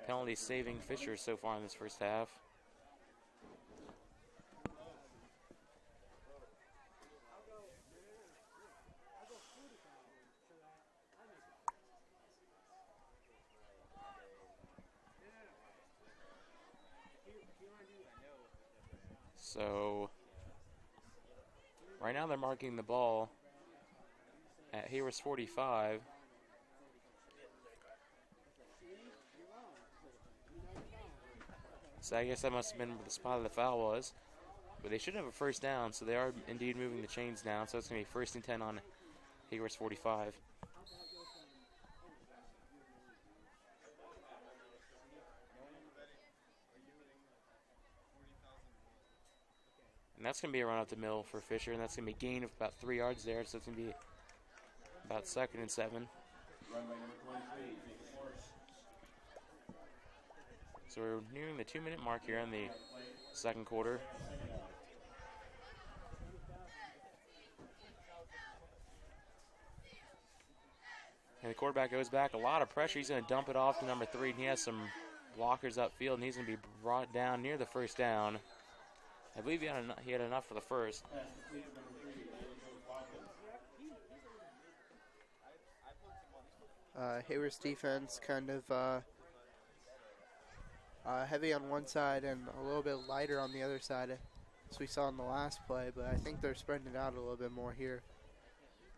Penalty saving Fisher so far in this first half. So right now they're marking the ball at Heyworth's 45. So I guess that must have been where the spot of the foul was. But they should have a first down, so they are indeed moving the chains down. So it's going to be first and 10 on Heyworth's 45. And that's going to be a run up the middle for Fisher, and that's going to be a gain of about 3 yards there. So it's going to be about second and 7. So we're nearing the 2-minute mark here in the second quarter. And the quarterback goes back. A lot of pressure. He's going to dump it off to number 3. And he has some blockers upfield, and he's going to be brought down near the first down. I believe he had enough for the first. Heyworth's defense kind of heavy on one side and a little bit lighter on the other side, as we saw in the last play, but I think they're spreading it out a little bit more here.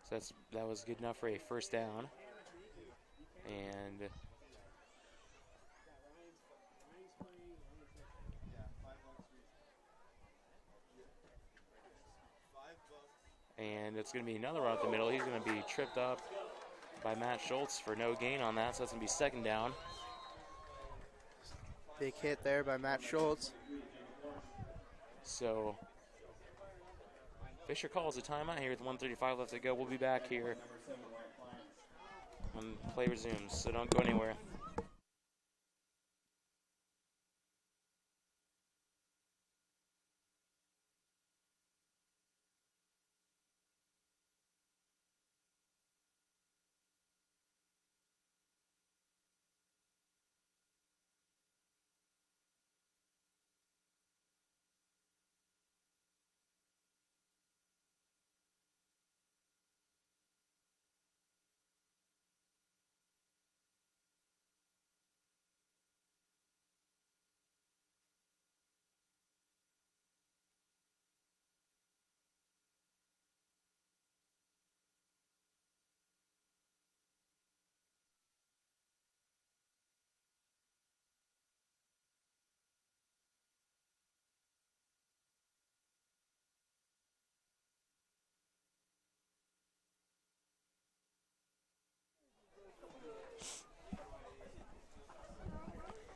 So that was good enough for a first down. And it's going to be another run up the middle. He's going to be tripped up by Matt Schultz for no gain on that, so that's going to be second down. Big hit there by Matt Schultz. So Fisher calls a timeout here with 1:35 left to go. We'll be back here when play resumes, so don't go anywhere.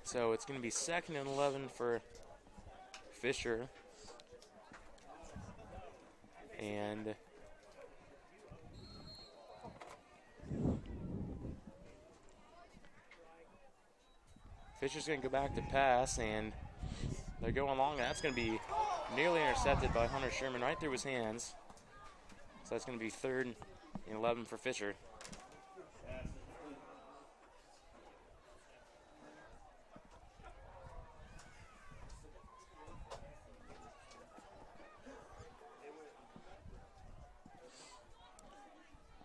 So it's going to be second and 11 for Fisher. And Fisher's going to go back to pass, and they're going long. That's going to be nearly intercepted by Hunter Sherman right through his hands. So that's going to be 3rd and 11 for Fisher.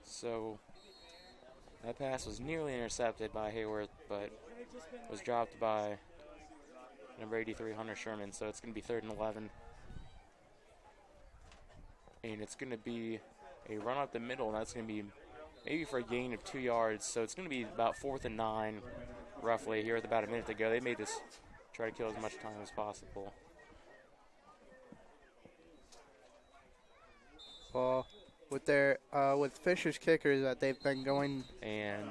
So that pass was nearly intercepted by Heyworth, but was dropped by number 83, Hunter Sherman. So it's going to be 3rd and 11. And it's going to be a run up the middle, and that's going to be maybe for a gain of 2 yards. So it's going to be about 4th and 9, roughly, here with about a minute to go. They may just try to kill as much time as possible. Well, with Fisher's kickers that they've been going. And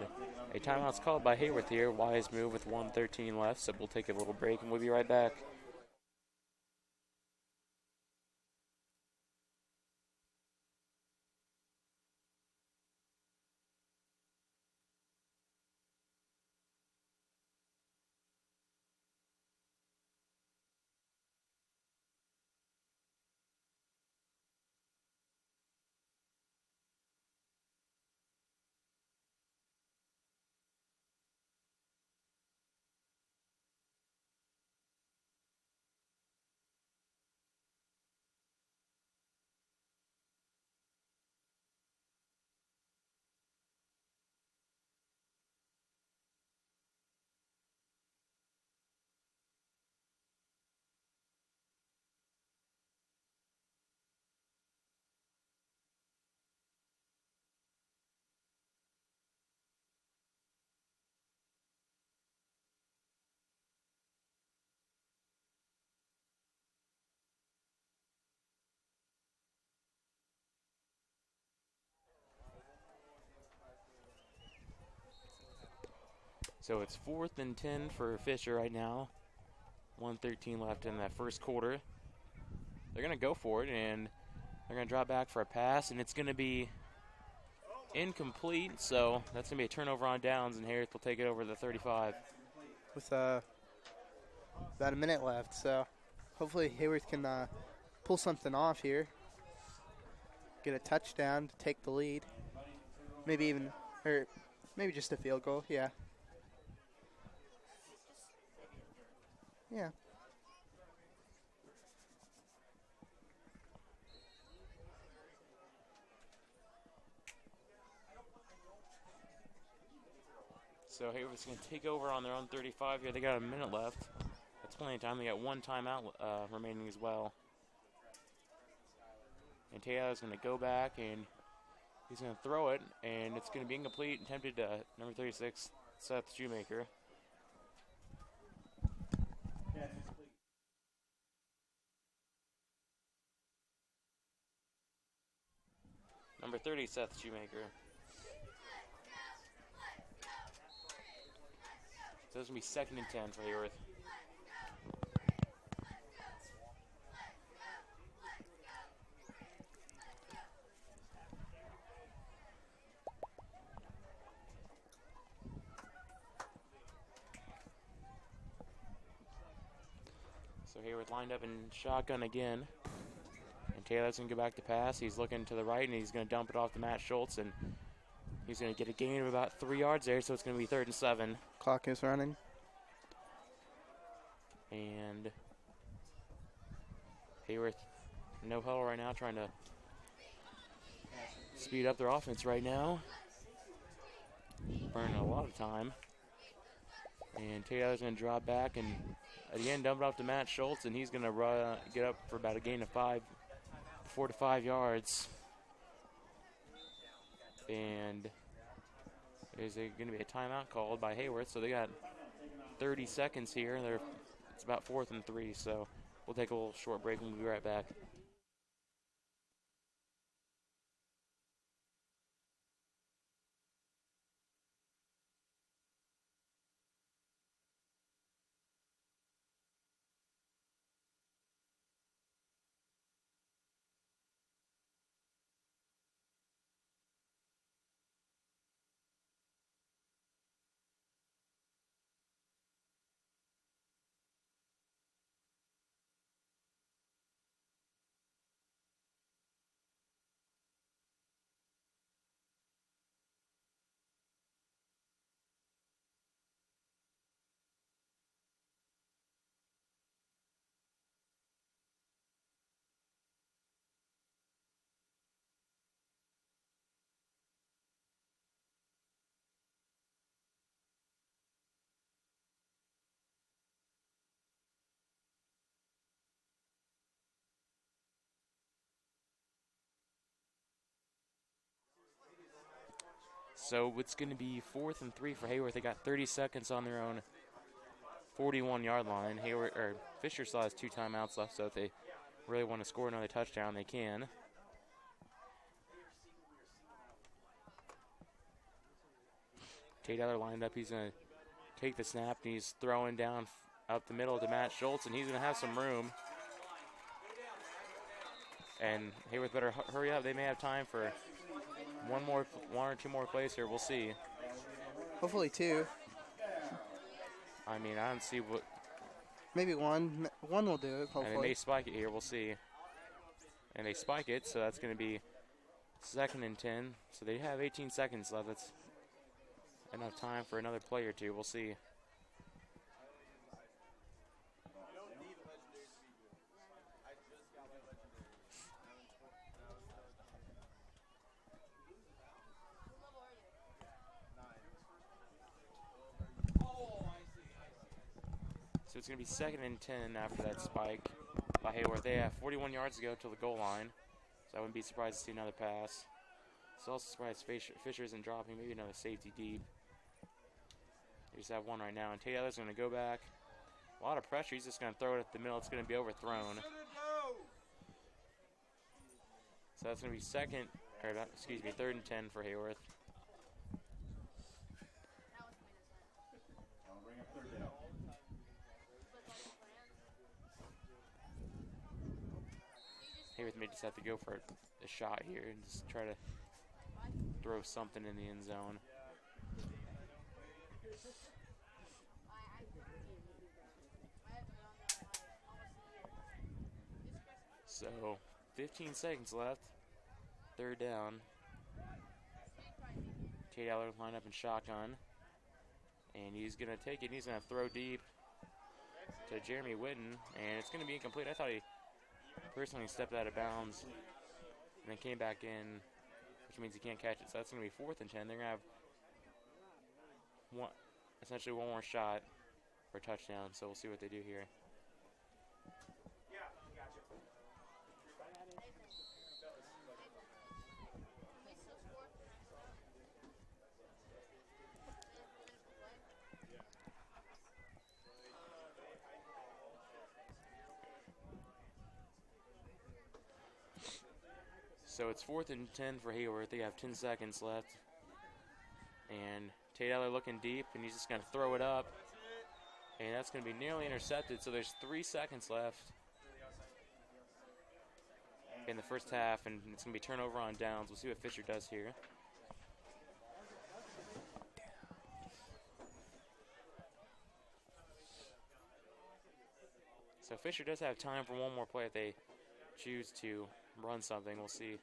a timeout's called by Heyworth here. Wise move with 1:13 left, so we'll take a little break and we'll be right back. So it's 4th and 10 for Fisher right now. 1:13 left in that first quarter. They're going to go for it, and they're going to drop back for a pass, and it's going to be incomplete. So that's going to be a turnover on downs, and Heyworth will take it over the 35. With about a minute left, so hopefully Heyworth can pull something off here. Get a touchdown to take the lead. Maybe just a field goal, yeah. Yeah. So Heyworth's going to take over on their own 35 here. They got a minute left. That's plenty of time. They got one timeout remaining as well. And Taylor's going to go back, and he's going to throw it, and it's going to be incomplete. Attempted to number 36, Seth Shoemaker. Number 30, Seth Shoemaker. So this is going to be 2nd and 10 for Heyworth. So Heyworth lined up in shotgun again. And Taylor's going to go back to pass. He's looking to the right, and he's going to dump it off to Matt Schultz. And he's going to get a gain of about 3 yards there, so it's going to be 3rd and 7. Clock is running. And Heyworth, no huddle right now, trying to speed up their offense right now. Burning a lot of time. And Taylor's going to drop back and again dump it off to Matt Schultz, and he's going to get up for about a gain of 4 to 5 yards. And there's going to be a timeout called by Heyworth, so they got 30 seconds here. It's about 4th and 3, so we'll take a little short break and we'll be right back. So it's going to be 4th and 3 for Heyworth. They got 30 seconds on their own 41-yard line. Fisher still has 2 timeouts left, so if they really want to score another touchdown, they can. Tate Eller lined up. He's going to take the snap, and he's throwing down up the middle to Matt Schultz, and he's going to have some room. And Heyworth better hurry up. They may have time for one or two more plays here. We'll see. Hopefully 2. I mean, I don't see what. Maybe 1. 1 will do it, hopefully. And they may spike it here. We'll see. And they spike it, so that's going to be 2nd and 10. So they have 18 seconds left. That's enough time for another play or two. We'll see. So it's going to be 2nd and 10 after that spike by Heyworth. They have 41 yards to go till the goal line, so I wouldn't be surprised to see another pass. So also surprised Fisher isn't dropping, maybe another safety deep. They just have one right now, and Tate Eller's going to go back. A lot of pressure. He's just going to throw it at the middle. It's going to be overthrown. So that's going to be 3rd and 10 for Heyworth. Heyworth may just have to go for a shot here and just try to throw something in the end zone. So 15 seconds left. 3rd down. Tate Eller line up in shotgun. And he's going to take it. He's going to throw deep to Jeremy Witten. And it's going to be incomplete. I thought he personally stepped out of bounds and then came back in, which means he can't catch it. So that's going to be 4th and 10. They're going to have essentially one more shot for a touchdown. So we'll see what they do here. So it's 4th and 10 for Heyworth. They have 10 seconds left. And Tate Eller looking deep, and he's just going to throw it up. And that's going to be nearly intercepted. So there's 3 seconds left in the first half, and it's going to be turnover on downs. We'll see what Fisher does here. So Fisher does have time for one more play if they choose to run something. We'll see.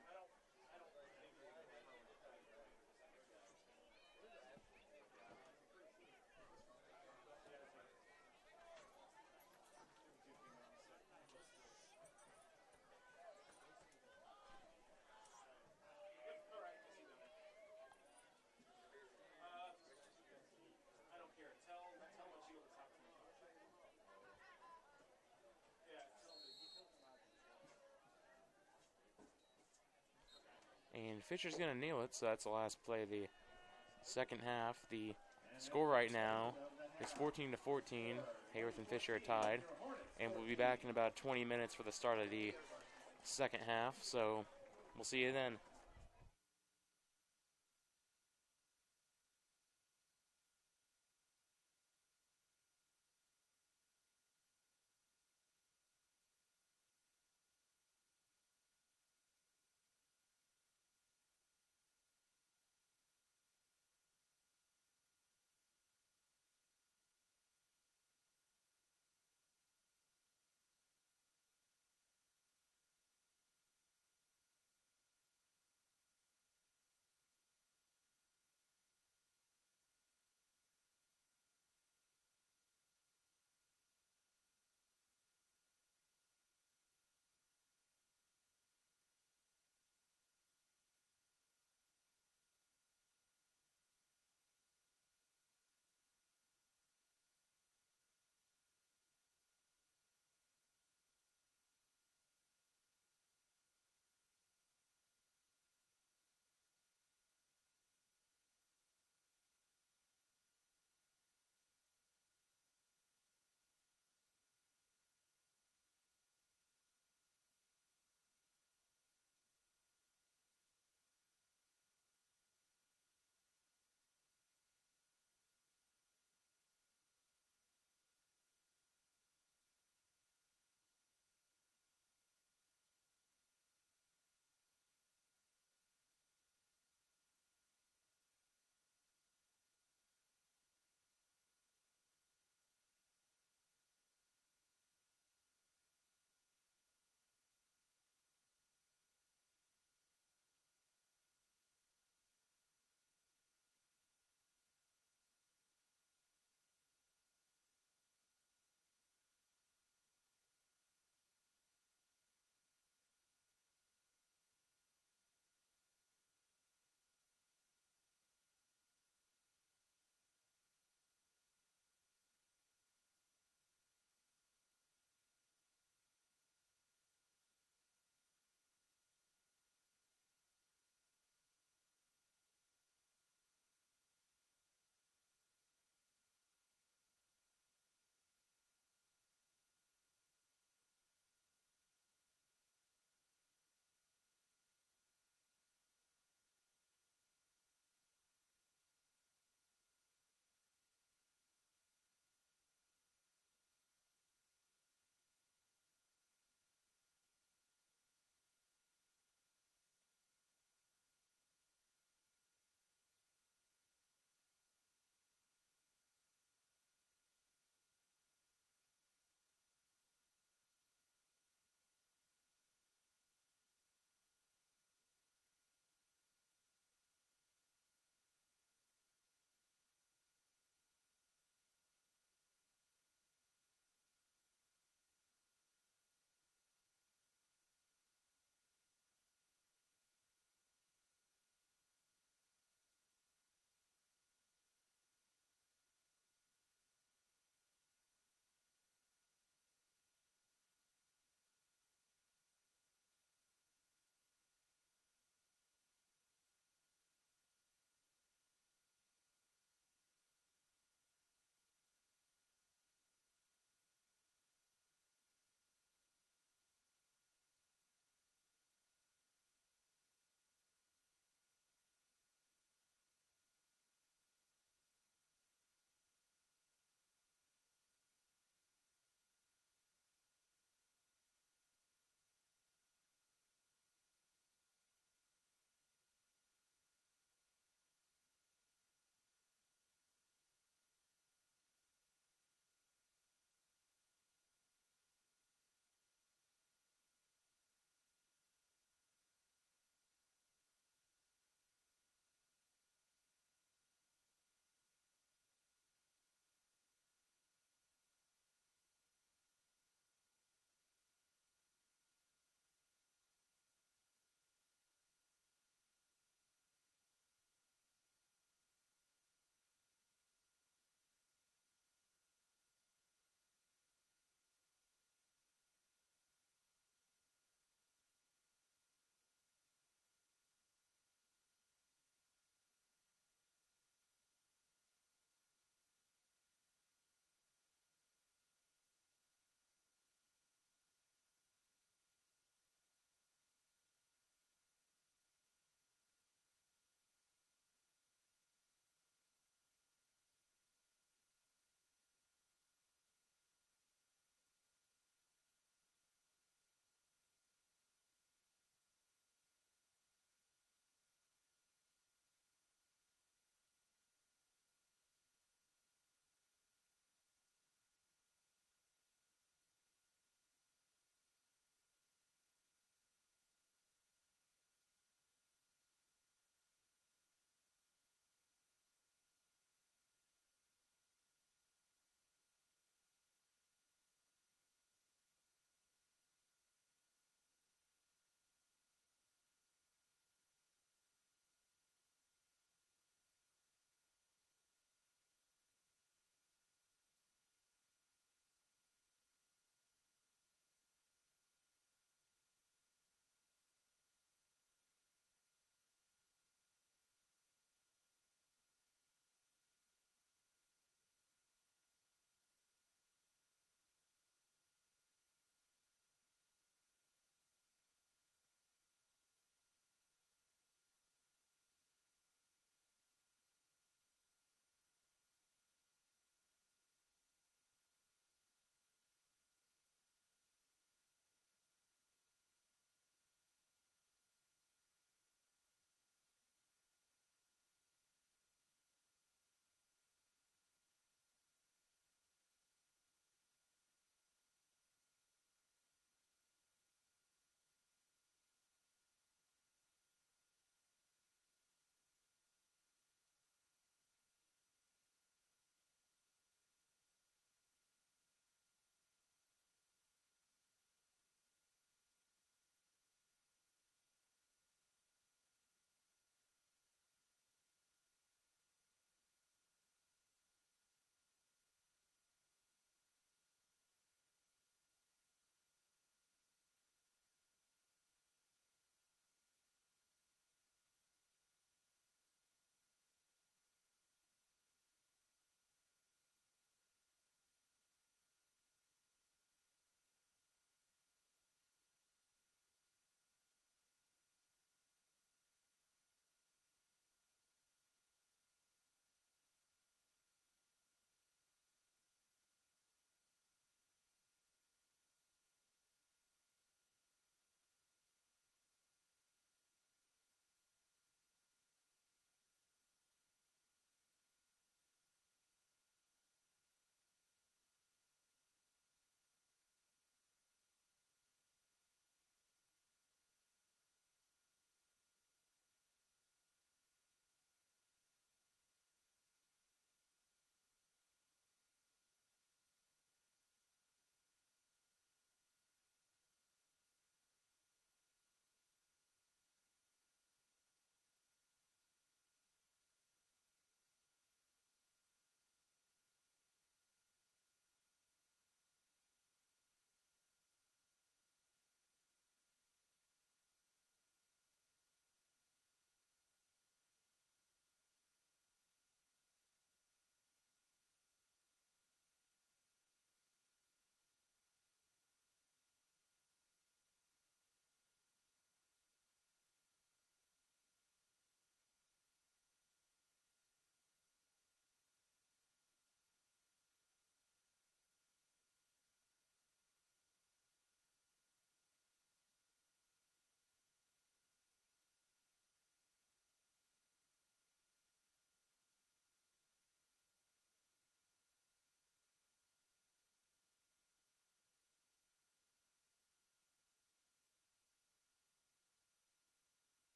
And Fisher's going to kneel it, so that's the last play of the second half. The score right now is 14-14. Heyworth and Fisher are tied. And we'll be back in about 20 minutes for the start of the second half, so we'll see you then.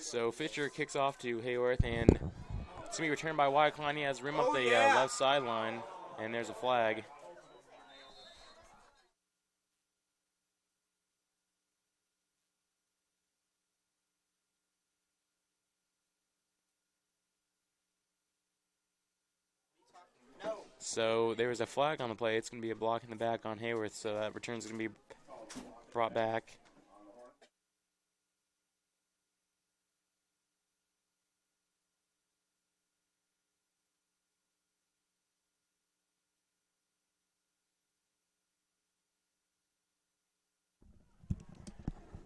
So Fisher kicks off to Heyworth, and it's going to be returned by Wyatt Klein. He has room up the left sideline, and there's a flag. So there was a flag on the play. It's going to be a block in the back on Heyworth, so that return's going to be brought back.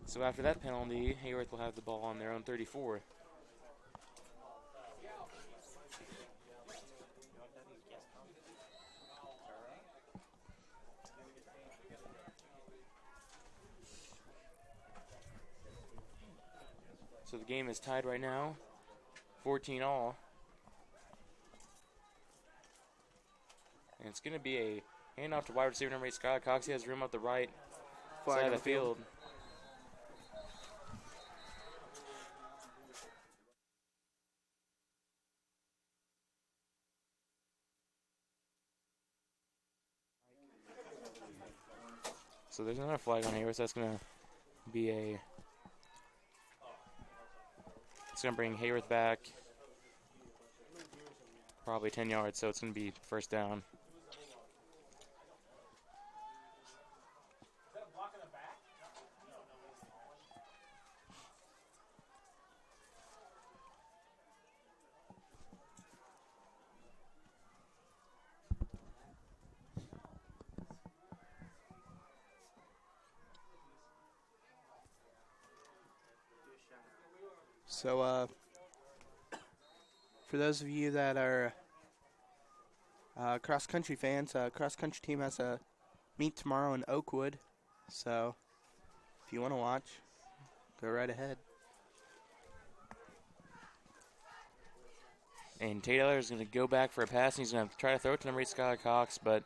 So after that penalty, Heyworth will have the ball on their own 34. So the game is tied right now, 14-all. And it's going to be a handoff to wide receiver number 8, Skylar Cox. He has room up the right side of the field. So there's another flag on here, so that's going to be a... It's going to bring Heyworth back probably 10 yards, so it's going to be first down. So, for those of you that are cross-country fans, cross-country team has a meet tomorrow in Oakwood. So, if you want to watch, go right ahead. And Taylor is going to go back for a pass, and he's going to try to throw it to number 8, Skylar Cox, but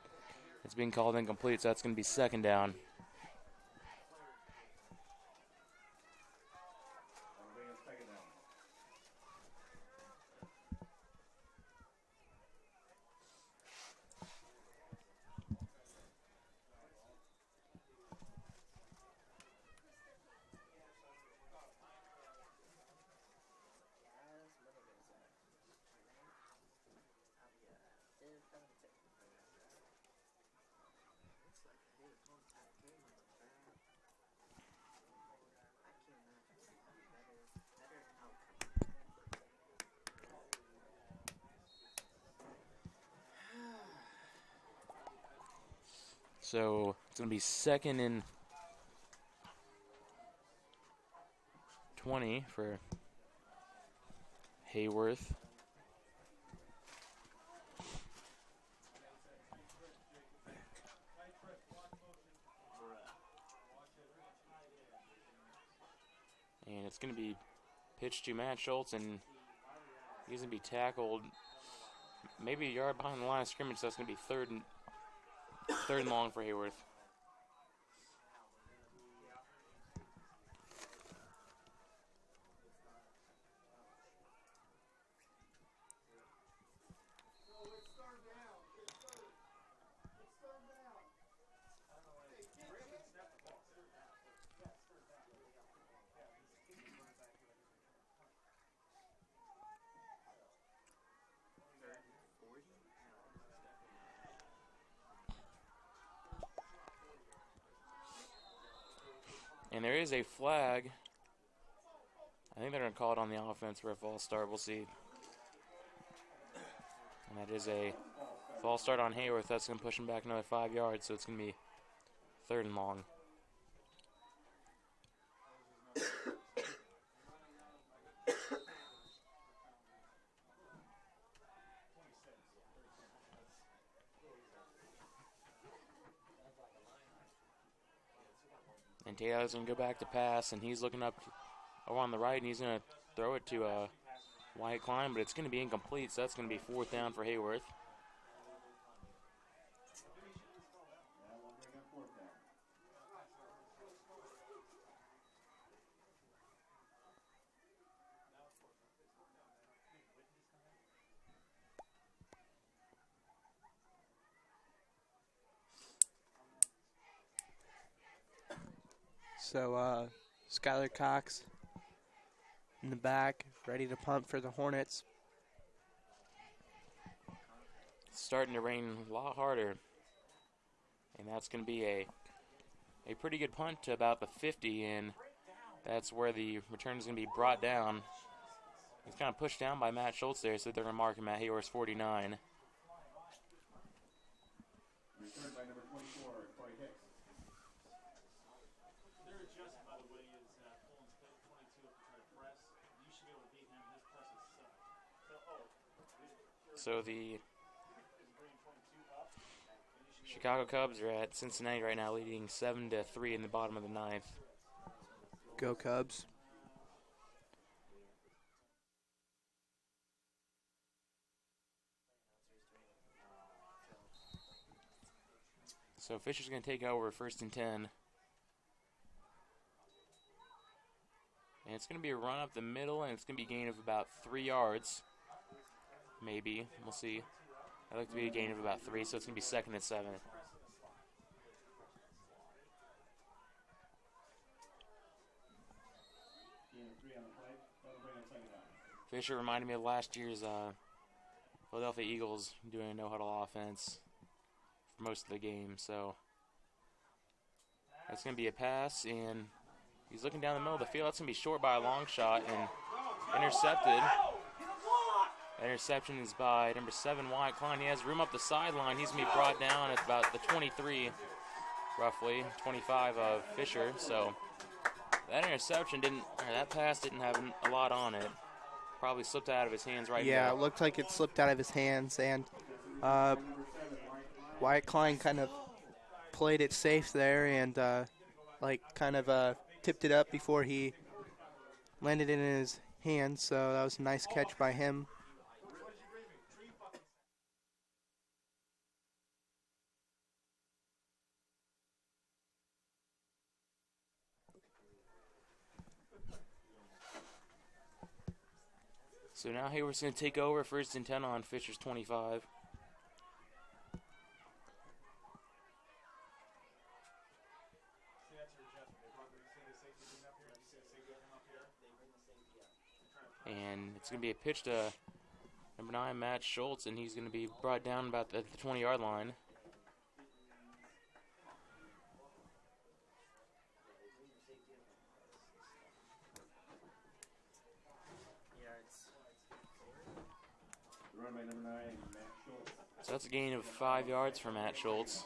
it's being called incomplete, so that's going to be second down. So it's going to be second and 20 for Heyworth. And it's going to be pitched to Matt Schultz, and he's going to be tackled maybe a yard behind the line of scrimmage, so that's going to be third and long for Heyworth. And there is a flag. I think they're going to call it on the offense for a false start. We'll see. And that is a false start on Heyworth. That's going to push him back another 5 yards, so it's going to be third and long. And Taylor's going to go back to pass, and he's looking up over on the right, and he's going to throw it to Wyatt Klein, but it's going to be incomplete, so that's going to be fourth down for Heyworth. So Skylar Cox in the back, ready to punt for the Hornets. It's starting to rain a lot harder. And that's going to be a pretty good punt to about the 50, and that's where the return is going to be brought down. He's kind of pushed down by Matt Schultz there, so they're going to mark him at Heyworth 49. Returned by number 24, Corey Hicks. Their adjustment, by the way, is pulling 22 up to try to press. You should be able to beat him. His press is So the Chicago Cubs are at Cincinnati right now, leading 7-3 in the bottom of the ninth. Go Cubs. So Fisher's going to take over 1st and 10. And it's going to be a run up the middle, and it's going to be a gain of about 3 yards. Maybe. We'll see. I'd like to be a gain of about 3, so it's going to be 2nd and 7. Fisher reminded me of last year's Philadelphia Eagles doing a no-huddle offense for most of the game. So that's going to be a pass, and he's looking down the middle of the field. That's going to be short by a long shot and intercepted. That interception is by number 7, Wyatt Klein. He has room up the sideline. He's going to be brought down at about the 23, roughly, 25 of Fisher. So that that pass didn't have a lot on it. Probably slipped out of his hands right now. Yeah, it looked like it slipped out of his hands, and Wyatt Klein kind of played it safe there and tipped it up before he landed in his hands. So that was a nice catch by him. So now Heyworth's going to take over 1st and 10 on Fisher's 25. And it's going to be a pitch to number 9, Matt Schultz, and he's going to be brought down about the 20-yard line. Run by number 9, Matt Schultz. So that's a gain of 5 yards for Matt Schultz.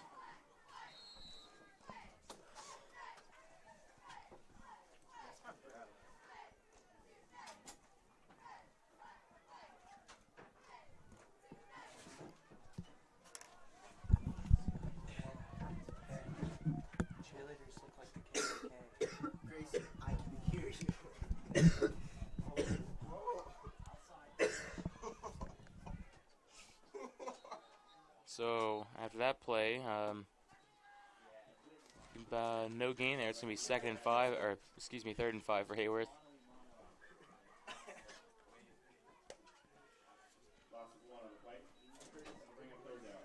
Cheerleaders look like the KKK. Gracie, I can hear you. So after that play, no gain there. It's going to be 2nd and 5, or excuse me, 3rd and 5 for Heyworth. Loss of 1 on the play. Bring up 3rd down.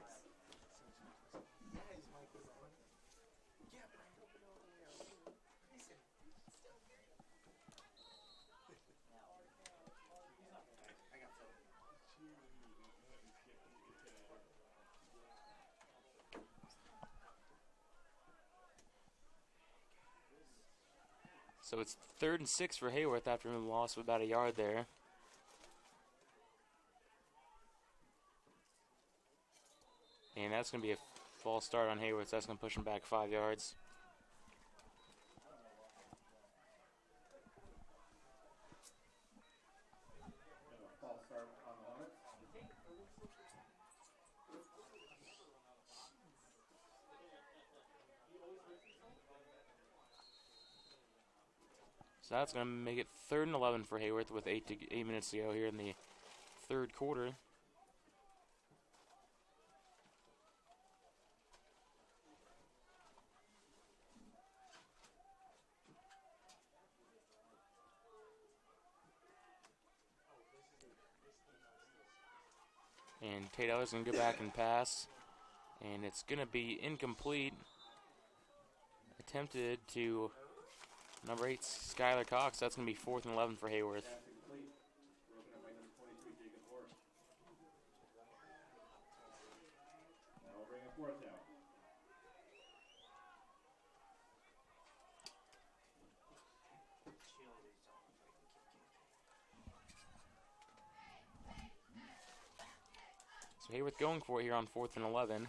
So it's 3rd and 6 for Heyworth after a loss of about a yard there. And that's going to be a false start on Heyworth. So that's going to push him back 5 yards. False start on the Hornets. So that's going to make it 3rd and 11 for Heyworth with 8 minutes to go here in the 3rd quarter. And Tate Eller's going to go back and pass. And it's going to be incomplete. Attempted to Number 8, Skylar Cox. That's going to be 4th and 11 for Heyworth. Pass incomplete. Broken up by number 23, Jacob Orr. Now we'll bring a 4th down. So Heyworth going for it here on 4th and 11.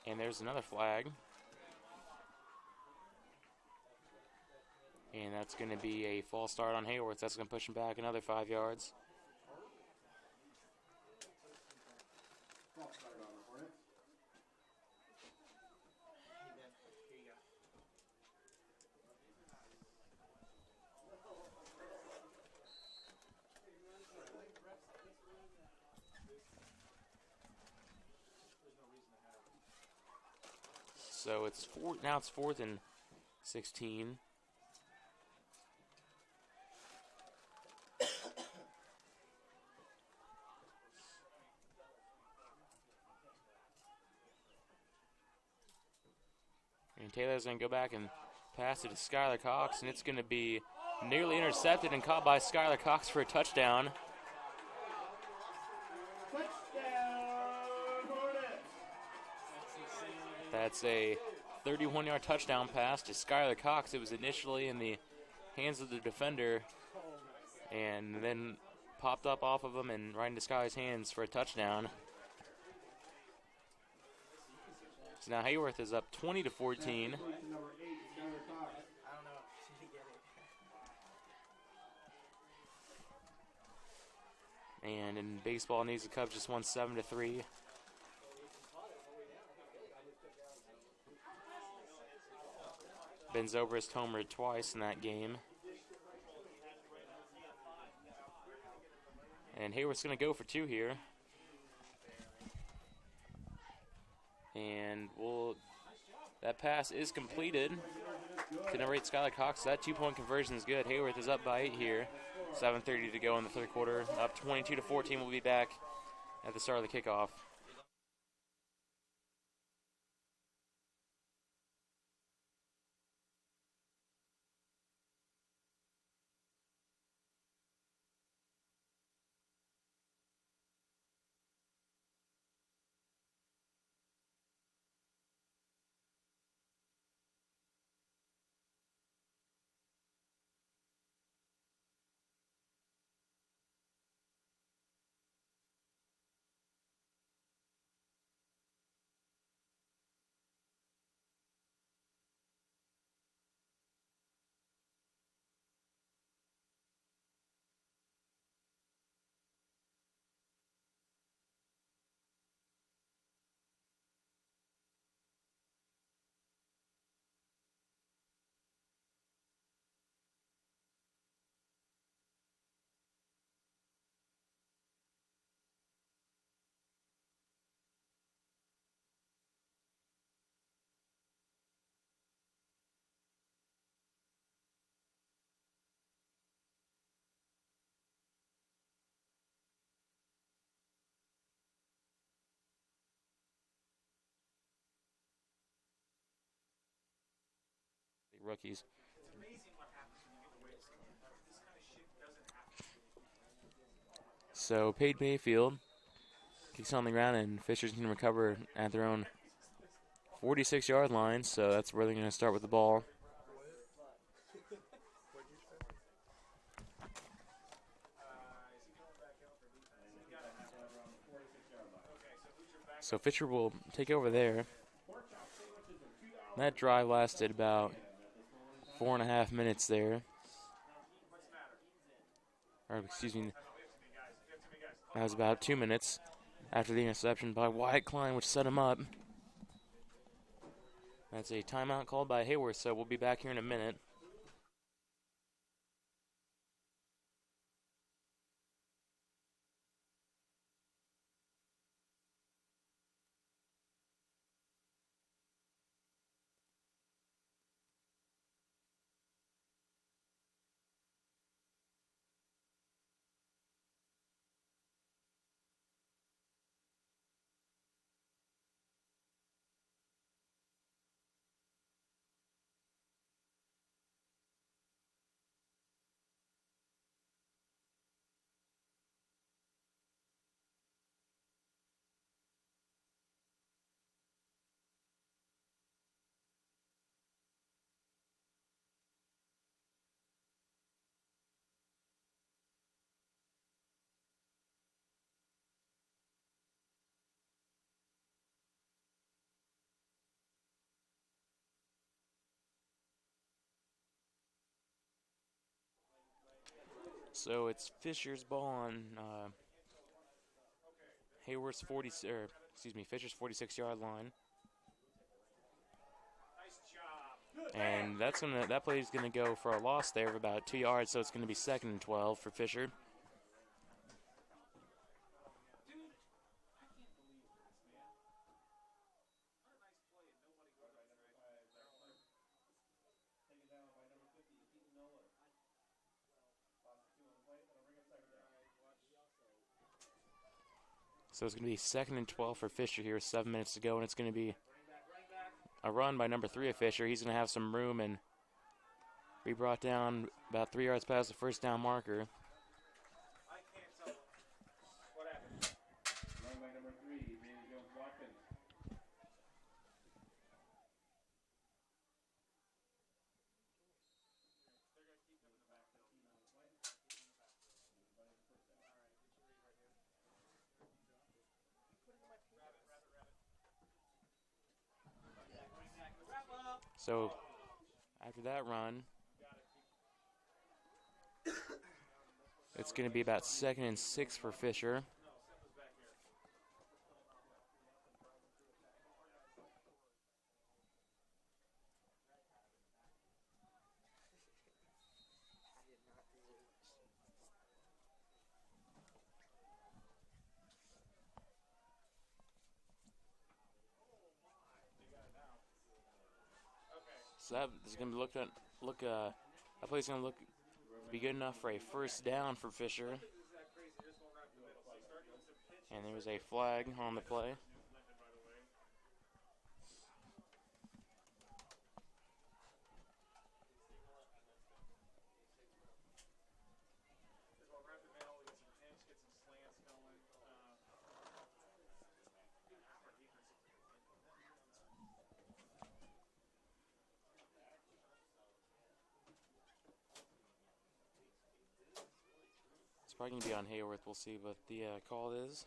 And there's another flag. And that's going to be a false start on Heyworth. That's going to push him back another 5 yards. False start on the Hornets. So it's now it's 4th and 16. And Taylor's going to go back and pass it to Skylar Cox, and it's going to be nearly intercepted and caught by Skylar Cox for a touchdown. Touchdown, Hornets! That's a 31-yard touchdown pass to Skylar Cox. It was initially in the hands of the defender and then popped up off of him and right into Skylar's hands for a touchdown. So now Heyworth is up 20-14. Number 8, Skylar Cox. And in baseball, needs the Cubs just won 7-3. Ben Zobrist homered twice in that game. And Heyworth's going to go for 2 here. And that pass is completed to number 8, Skylar Cox. That 2-point conversion is good. Heyworth is up by 8 here. 7:30 to go in the 3rd quarter. Up 22-14. We'll be back at the start of the kickoff. Rookies. So Peyton Mayfield kicks on the ground, and Fishers can recover at their own 46-yard line. So that's where they're going to start with the ball. So Fisher will take over there. That drive lasted about 4.5 minutes there. Or, excuse me, that was about 2 minutes after the interception by Wyatt Klein, which set him up. That's a timeout called by Heyworth, so we'll be back here in a minute. So it's Fisher's ball on Heyworth's Fisher's 46-yard line. And that play is gonna go for a loss there of about 2 yards, so it's gonna be 2nd and 12 for Fisher. So it's gonna be 2nd and 12 for Fisher here, 7 minutes to go, and it's gonna be a run by number 3 of Fisher. He's gonna have some room and be brought down about 3 yards past the first down marker. Run by number 3, David Jones-Watkins. So after that run, it's going to be about 2nd and 6 for Fisher. So that is going to that play's going to be good enough for a first down for Fisher. And there was a flag on the play. It's probably going to be on Heyworth. We'll see what the call is.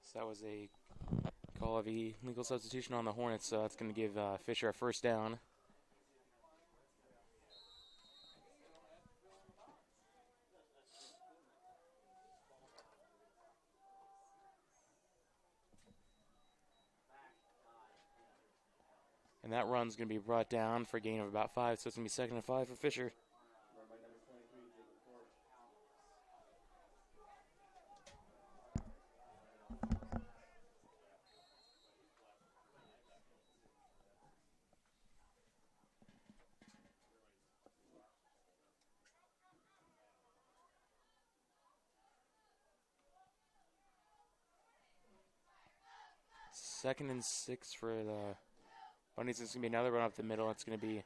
So that was a call of illegal substitution on the Hornets, so that's going to give Fisher a first down. And that run's going to be brought down for a gain of about 5, so it's going to be 2nd and 5 for Fisher. Run by number 23, Jacob Ford. Second and 6 for the Bunnies. It's going to be another run up the middle. It's going to be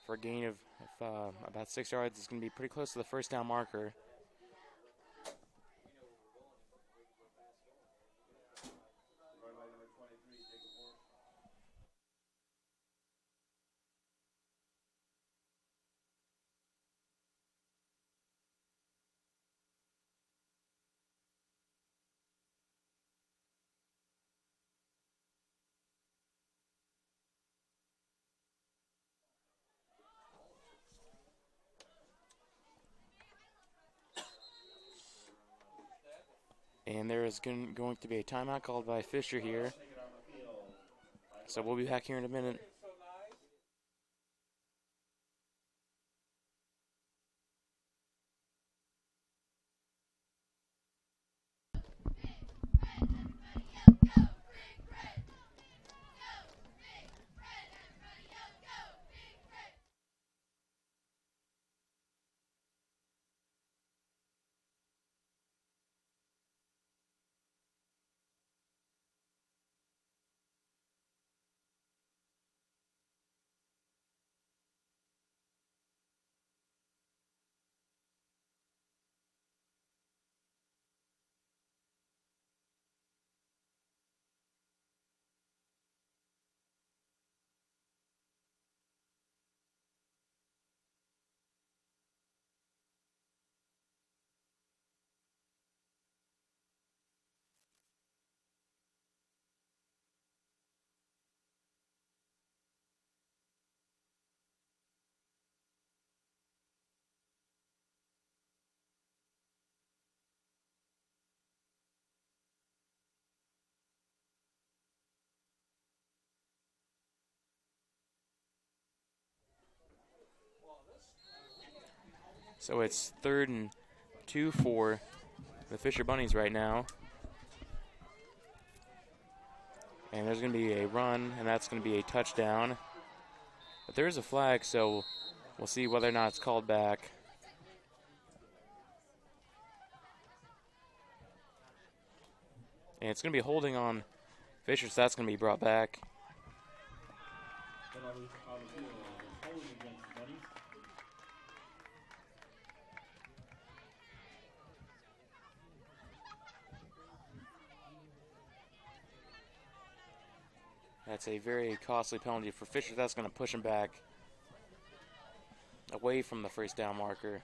for a gain of about 6 yards. It's going to be pretty close to the first down marker. Run by number 23, Jacob Ford. And there is going to be a timeout called by Fisher here. So we'll be back here in a minute. So it's 3rd and 2 for the Fisher Bunnies right now. And there's going to be a run, and that's going to be a touchdown. But there is a flag, so we'll see whether or not it's called back. And it's going to be holding on Fisher, so that's going to be brought back. Then on the field, holding against the Bunnies. That's a very costly penalty for Fisher. That's going to push him back away from the first down marker.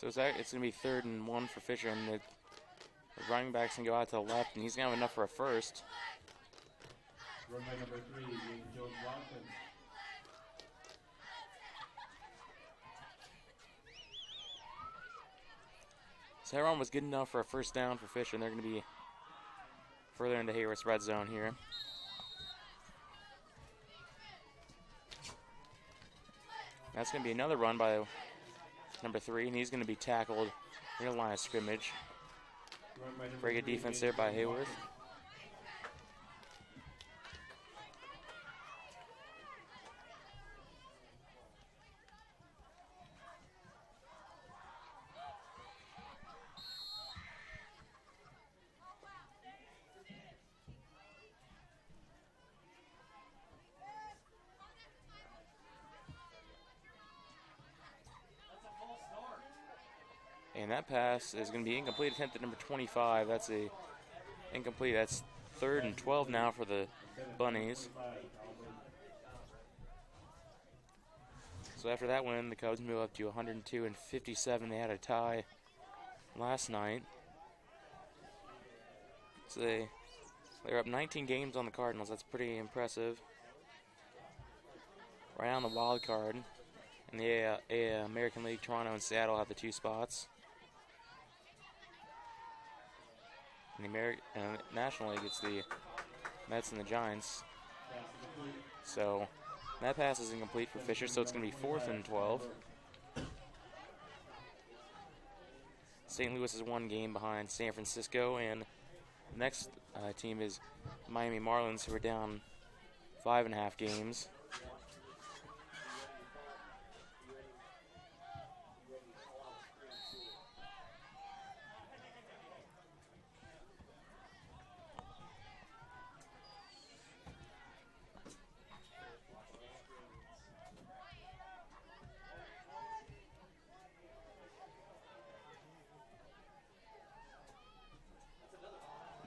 So it's going to be 3rd and 1 for Fisher, and the running back's going to go out to the left, and he's going to have enough for a first. Run by number 3, James Jones Watson. So that run was good enough for a first down for Fisher, and they're going to be further into Heyworth's red zone here. That's going to be another run by number 3, and he's going to be tackled near the line of scrimmage. Very good defense there by Heyworth. And that pass is going to be incomplete. Attempt at number 25. That's a incomplete. That's 3rd and 12 now for the Bunnies. So after that win, the Cubs move up to 102 and 57. They had a tie last night. So they're up 19 games on the Cardinals. That's pretty impressive. Right on the wild card. In the American League, Toronto and Seattle have the 2 spots. In the National League, it's the Mets and the Giants. So that pass is incomplete for Fisher, so it's going to be 4th and 12. St. Louis is 1 game behind San Francisco, and the next team is Miami Marlins, who are down 5.5 games.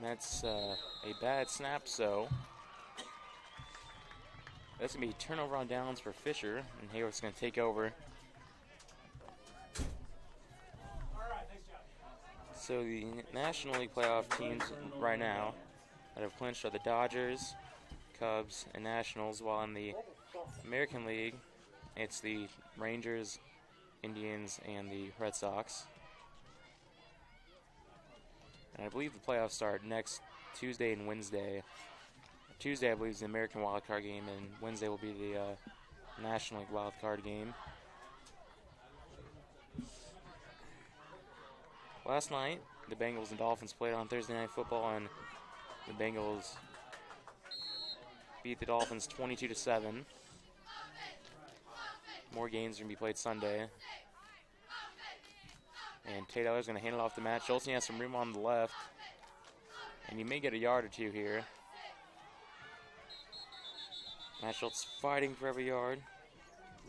That's a bad snap, so that's going to be turnover on downs for Fisher, and Heyworth's going to take over. So the National League playoff teams right now that have clinched are the Dodgers, Cubs, and Nationals, while in the American League, it's the Rangers, Indians, and the Red Sox. And I believe the playoffs start next Tuesday and Wednesday. Tuesday, I believe, is the American Wild Card game, and Wednesday will be the National League Wild Card game. Last night, the Bengals and Dolphins played on Thursday Night Football, and the Bengals beat the Dolphins 22-7. More games are going to be played Sunday. And Tate Eller's going to hand it off to Matt Schultz. He has some room on the left. And you may get a yard or 2 here. Matt Schultz fighting for every yard.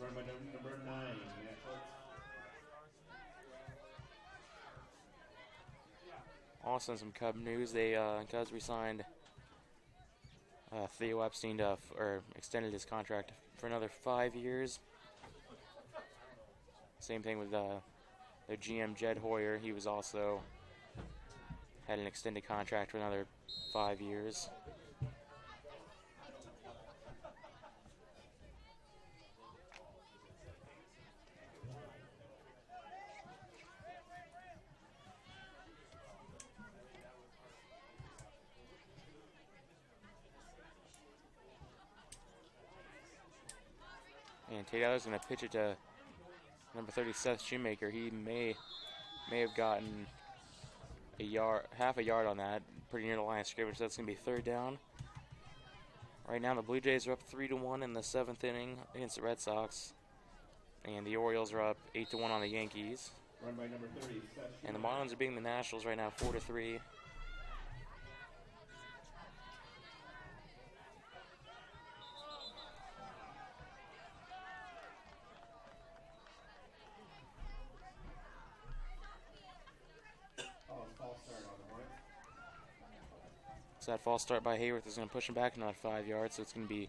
Run by number 9, Matt Schultz. Also, some Cub news. They Cubs re-signed Theo Epstein or extended his contract for another 5 years. Same thing with their GM Jed Hoyer. He was also had an extended contract for another 5 years. And Tate Eller's going to pitch it to number 30, Seth Shoemaker. He may have gotten half a yard on that, pretty near the line of scrimmage. That's going to be third down. Right now, the Blue Jays are up 3-1 in the 7th inning against the Red Sox, and the Orioles are up 8-1 on the Yankees. Run by number 30, Seth And the Marlins are beating the Nationals right now 4-3. False start on the Hornets. So that false start by Heyworth is going to push him back another 5 yards. So it's going to be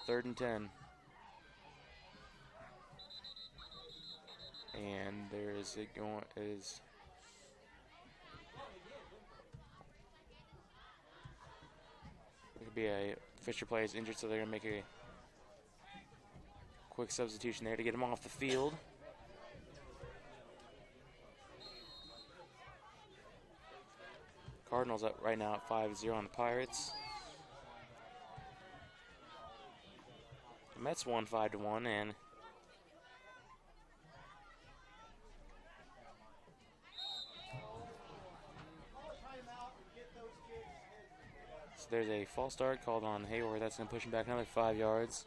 3rd and 10. And there is it going is it could be a Fisher plays injured, so they're going to make a quick substitution there to get him off the field. Cardinals up right now at 5-0 on the Pirates. The Mets won 5-1, and so there's a false start called on Heyworth. That's going to push him back another 5 yards.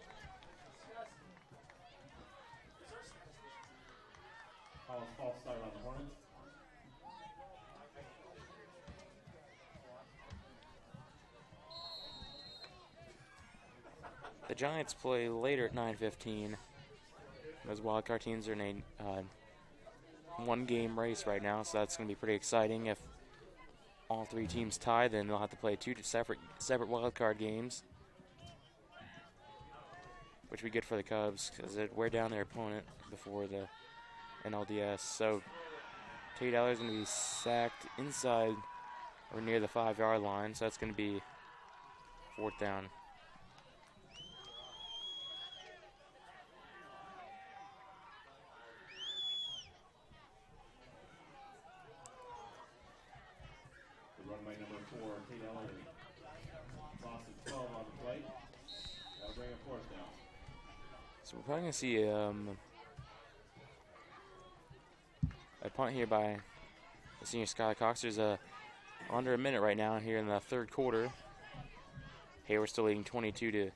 False start on the Hornets. The Giants play later at 9:15. Those wildcard teams are in a one-game race right now, so that's going to be pretty exciting. If all 3 teams tie, then they'll have to play 2 separate wildcard games, which would be good for the Cubs because it'd wear down their opponent before the NLDS. So Tate Eller's going to be sacked inside or near the 5-yard line, so that's going to be 4th down. The run by number 4, Tate Eller. Loss of 12 on the plate. That'll bring a 4th down. So we're probably going to see a punt here by the senior Sky Cox. There's under a minute right now here in the 3rd quarter. Hayward still leading 22-14.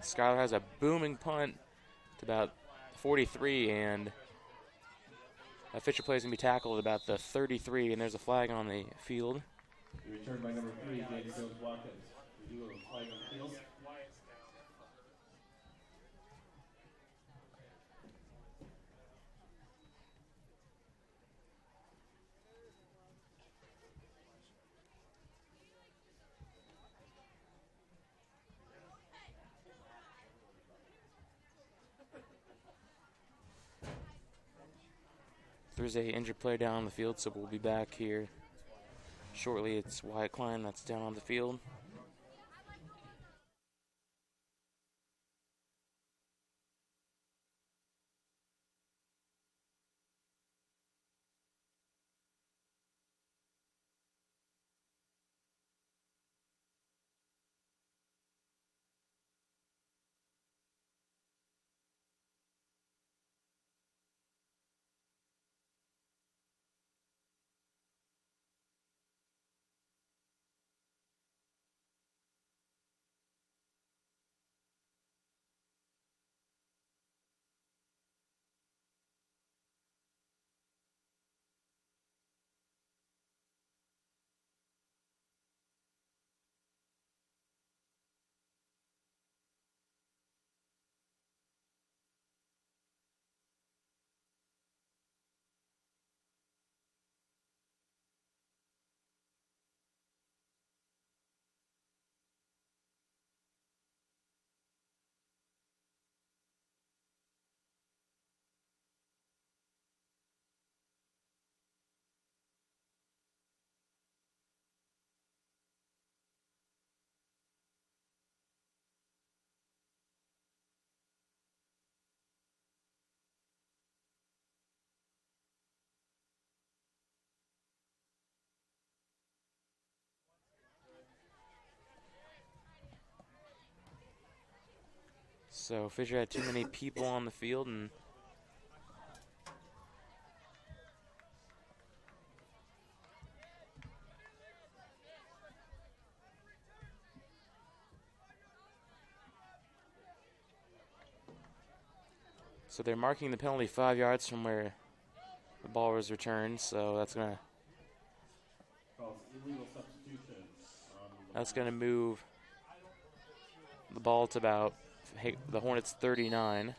Skylar has a booming punt to about 43, and a Fisher play is going to be tackled at about the 33, and there's a flag on the field. The return by number 3, David Jones Watkins. We do have a flag on the field. There's a injured player down on the field, so we'll be back here shortly. It's Wyatt Klein that's down on the field. So Fisher had too many people on the field, and so they're marking the penalty 5 yards from where the ball was returned. So that's gonna move the ball to about the Hornets 39.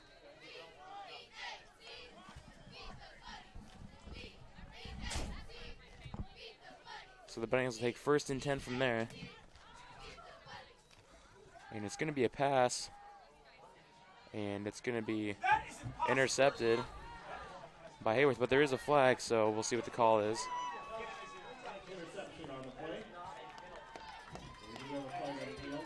So the Bengals will take 1st and 10 from there. And it's going to be a pass. And it's going to be intercepted by Heyworth. But there is a flag, so we'll see what the call is. Interception on the play. We do have a flag on the field.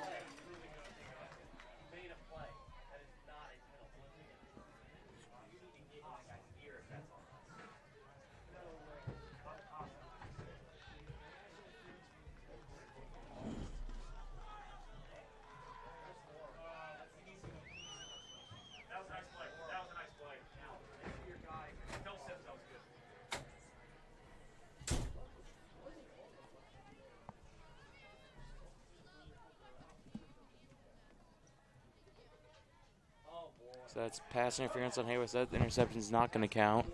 So that's pass interference on Heyworth. That interception is not going to count.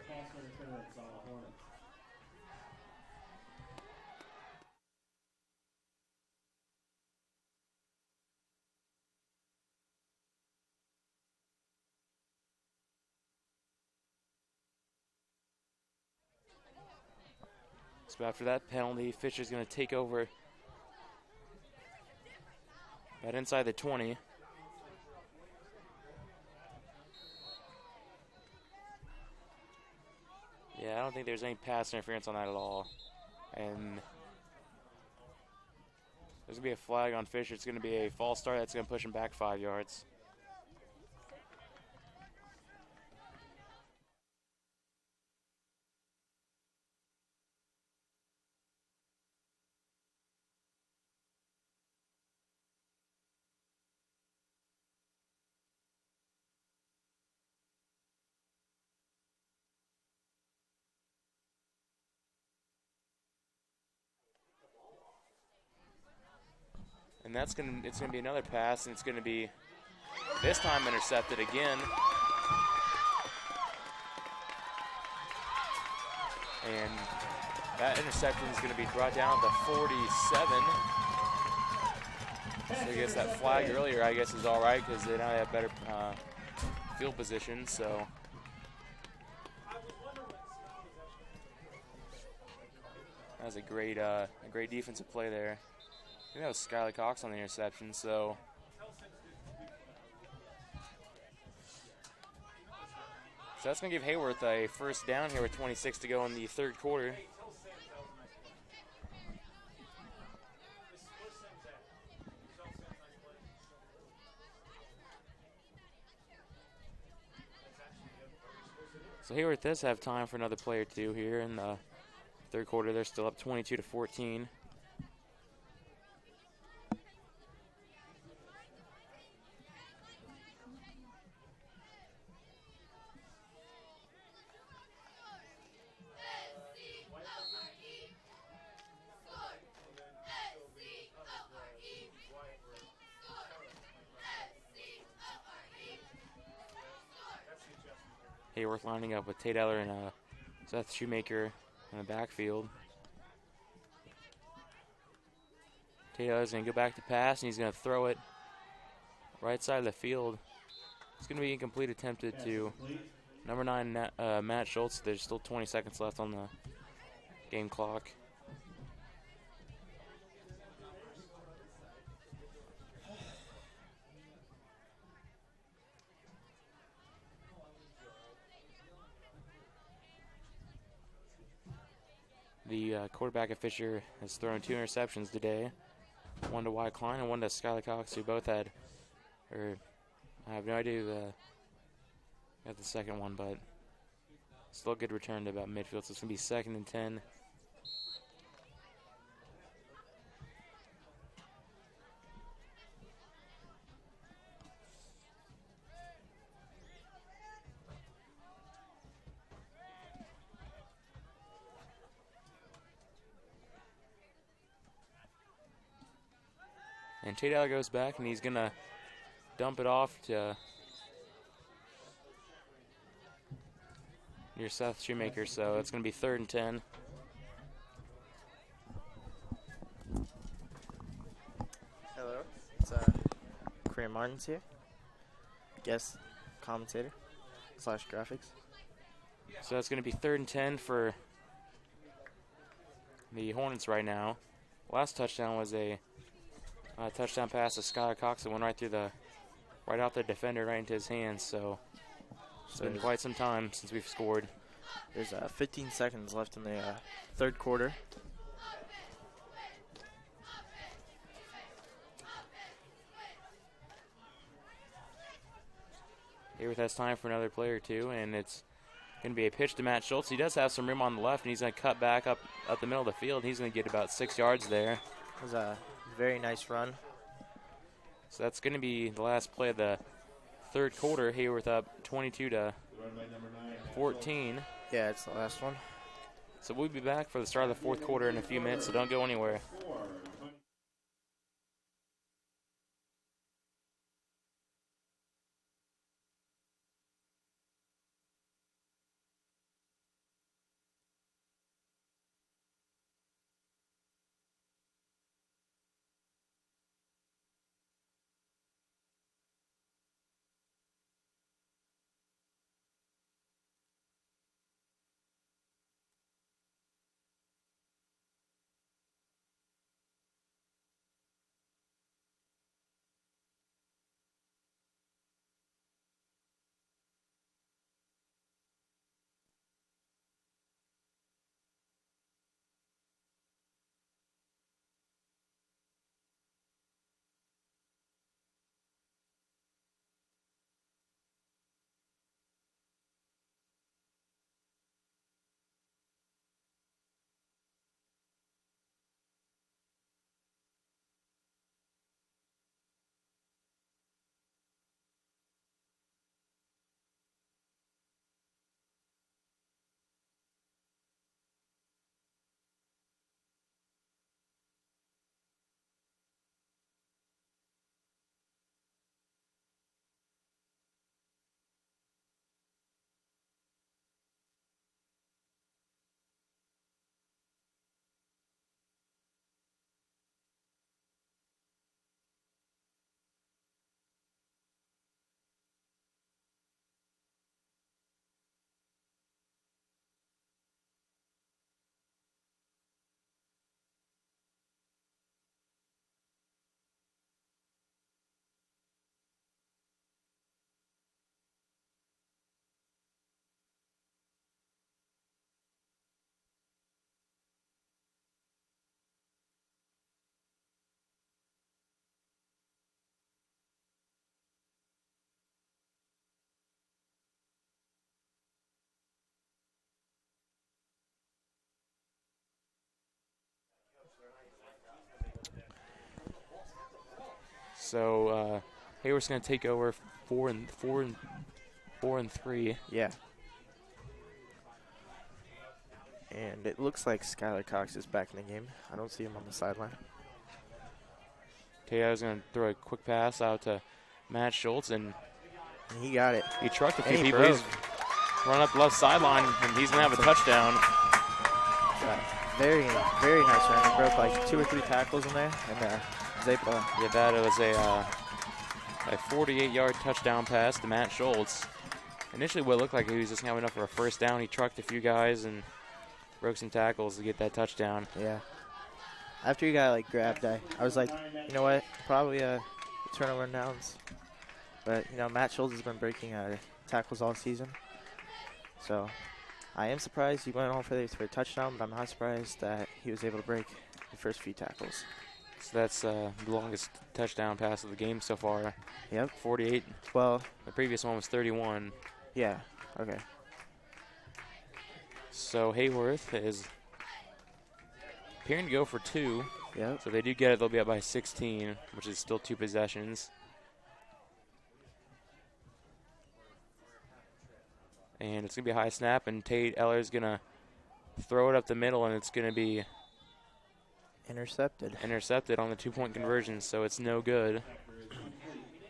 Pass interference on the Hornets. So after that penalty, Fisher's going to take over about inside the 20. Yeah, I don't think there's any pass interference on that at all. And there's going to be a flag on Fisher. It's going to be a false start. That's going to push him back 5 yards. And it's gonna be another pass, and it's gonna be this time intercepted again. And that interception is gonna be brought down to 47. So I guess that flag earlier, I guess, is all right because they now have better field position. So that was a great defensive play there. I think that was Skylar Cox on the interception, so that's going to give Heyworth a 1st down here with 26 to go in the 3rd quarter. So Heyworth does have time for another play or two here in the 3rd quarter. They're still up 22-14. Heyworth lining up with Tate Eller and Seth Shoemaker in the backfield. Tate Eller's going to go back to pass, and he's going to throw it right side of the field. It's going to be incomplete, attempted to number 9, Matt Schultz. There's still 20 seconds left on the game clock. The quarterback at Fisher has thrown 2 interceptions today. One to Wyatt Klein and one to Skylar Cox, who both had, or I have no idea who got the second one, but still a good return to about midfield. So it's going to be 2nd and 10. And Tate Eller goes back, and he's going to dump it off to near Seth Shoemaker. So it's going to be 3rd and 10. Hello, it's Korean Martins here. Guest commentator / graphics. So it's going to be 3rd and 10 for the Hornets right now. Last touchdown was a touchdown pass to Skylar Cox that went right out the defender, right into his hands. So it's been quite some time since we've scored. There's 15 seconds left in the 3rd quarter. Heyworth has time for another play or two, and it's going to be a pitch to Matt Schultz. He does have some room on the left, and he's going to cut back up the middle of the field. He's going to get about 6 yards there. It was a very nice run. So that's going to be the last play of the 3rd quarter. Heyworth up 22 to 14. Yeah, it's the last one. So we'll be back for the start of the 4th quarter in a few minutes, so don't go anywhere. So Heyworth's going to take over 4 and 3. Yeah. And it looks like Skylar Cox is back in the game. I don't see him on the sideline. Taylor's going to throw a quick pass out to Matt Schultz, and He got it. he trucked a few And he people. broke. He's run up the left sideline, and he's going to have a touchdown. Very, very nice run. He broke like 2 or 3 tackles in there, and was able to. Yeah, that was a 48-yard touchdown pass to Matt Schultz. Initially, what looked like he was just having enough for a first down. He trucked a few guys and broke some tackles to get that touchdown. Yeah. After he got like grabbed, I was like, you know what? Probably a turnover and downs. But you know, Matt Schultz has been breaking tackles all season. So I am surprised he went on for a touchdown, but I'm not surprised that he was able to break the first few tackles. So that's the longest touchdown pass of the game so far. Yep. 48. Well, The previous one was 31. yeah. Okay. So Heyworth is appearing to go for 2. Yep. So if they do get it, they'll be up by 16, which is still 2 possessions. And it's going to be a high snap, and Tate Eller's going to throw it up the middle, and it's going to be Intercepted. on the 2-point conversion, so it's no good.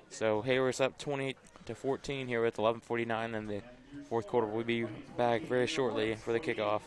So Heyworth's up 20-14 here with 11:49 in the fourth quarter. We'll be back very shortly for the kickoff.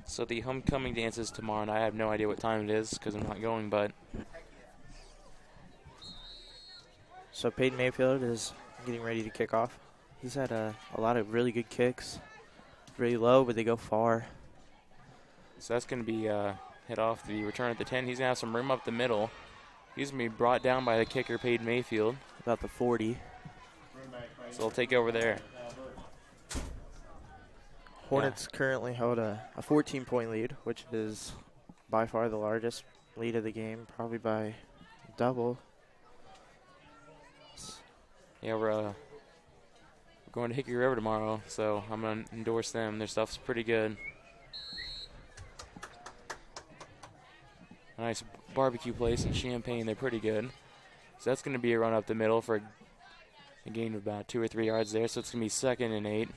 So the homecoming dance is tomorrow, and I have no idea what time it is because I'm not going, but So Peyton Mayfield is getting ready to kick off. He's had a lot of really good kicks. Really low, but they go far. so that's going to be hit off the return at the 10. He's going to have some room up the middle. He's going to be brought down by the kicker, Peyton Mayfield. About the 40. So they'll take over there. Hornets currently hold a 14-point lead, which is by far the largest lead of the game, probably by double. Yeah, we're going to Hickory River tomorrow, so I'm going to endorse them. Their stuff's pretty good. A nice barbecue place in Champaign. They're pretty good. So that's going to be a run up the middle for a gain of about 2 or 3 yards there. So it's going to be 2nd and 8.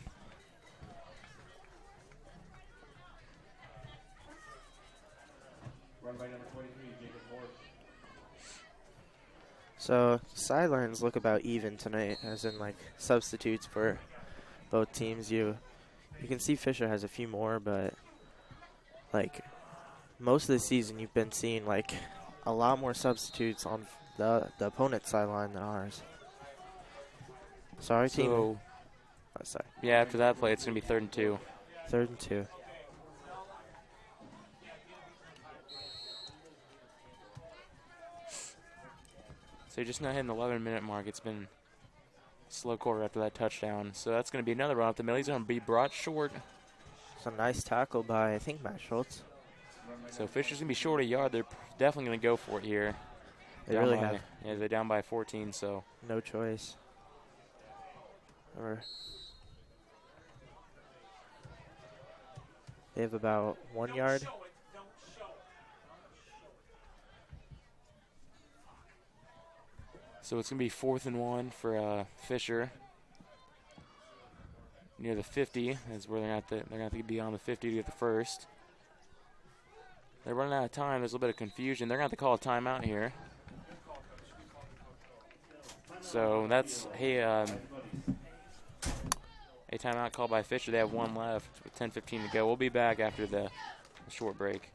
Run by number 23, Jacob Morse. So sidelines look about even tonight, as in like substitutes for both teams. You can see Fisher has a few more, but like most of the season you've been seeing like a lot more substitutes on the opponent's sideline than ours. So our team. So, Oh, sorry. yeah, after that play, it's going to be 3rd and 2. 3rd and 2. So just now hitting the 11-minute mark. It's been a slow quarter after that touchdown. So that's going to be another run up the middle. He's going to be brought short. It's a nice tackle by, I think, Matt Schultz. So Fisher's going to be short a yard. They're definitely going to go for it here. They Down really by- have Yeah, they're down by 14, so. no choice. They have about 1 yard. So it's going to be 4th and 1 for Fisher. Near the 50 is where they're going to have to be on the 50 to get the first. They're running out of time. There's a little bit of confusion. They're going to have to call a timeout here. So that's a timeout called by Fisher. They have 1 left with 10:15 to go. We'll be back after the short break.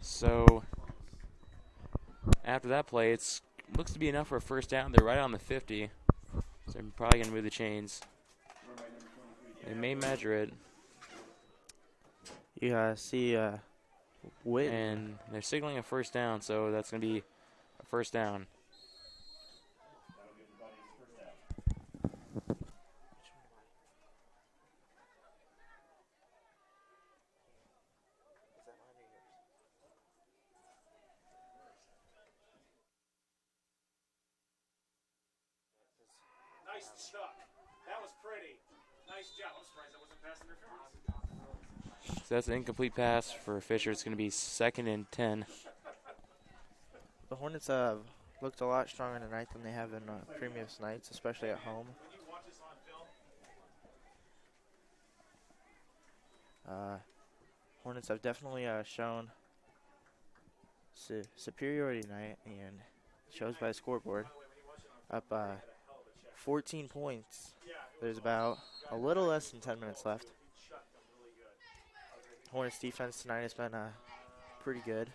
So after that play, it looks to be enough for a first down. They're right on the 50, so they're probably going to move the chains. They may measure it. You see Whit. And they're signaling a first down, so that's going to be a first down. Nice chuck. That was pretty. Nice job. I'm surprised that wasn't pass interference. So that's an incomplete pass for Fisher. It's going to be 2nd and 10. The Hornets looked a lot stronger tonight than they have in previous nights, especially at home. Hornets have definitely shown superiority tonight, and shows by the scoreboard. Up 14 points. There's about a little less than 10 minutes left. Hornets defense tonight has been pretty good.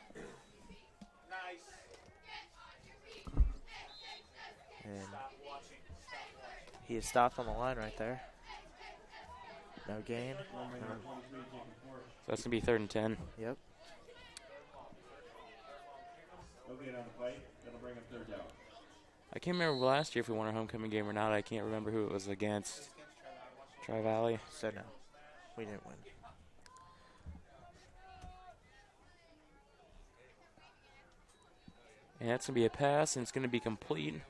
And he is stopped on the line right there. No gain. So that's going to be 3rd and 10. Yep. Okay, on the play. That'll bring up 3rd down. I can't remember last year if we won a homecoming game or not. I can't remember who it was against. Tri-Valley. So no, we didn't win. And that's going to be a pass, and it's going to be complete.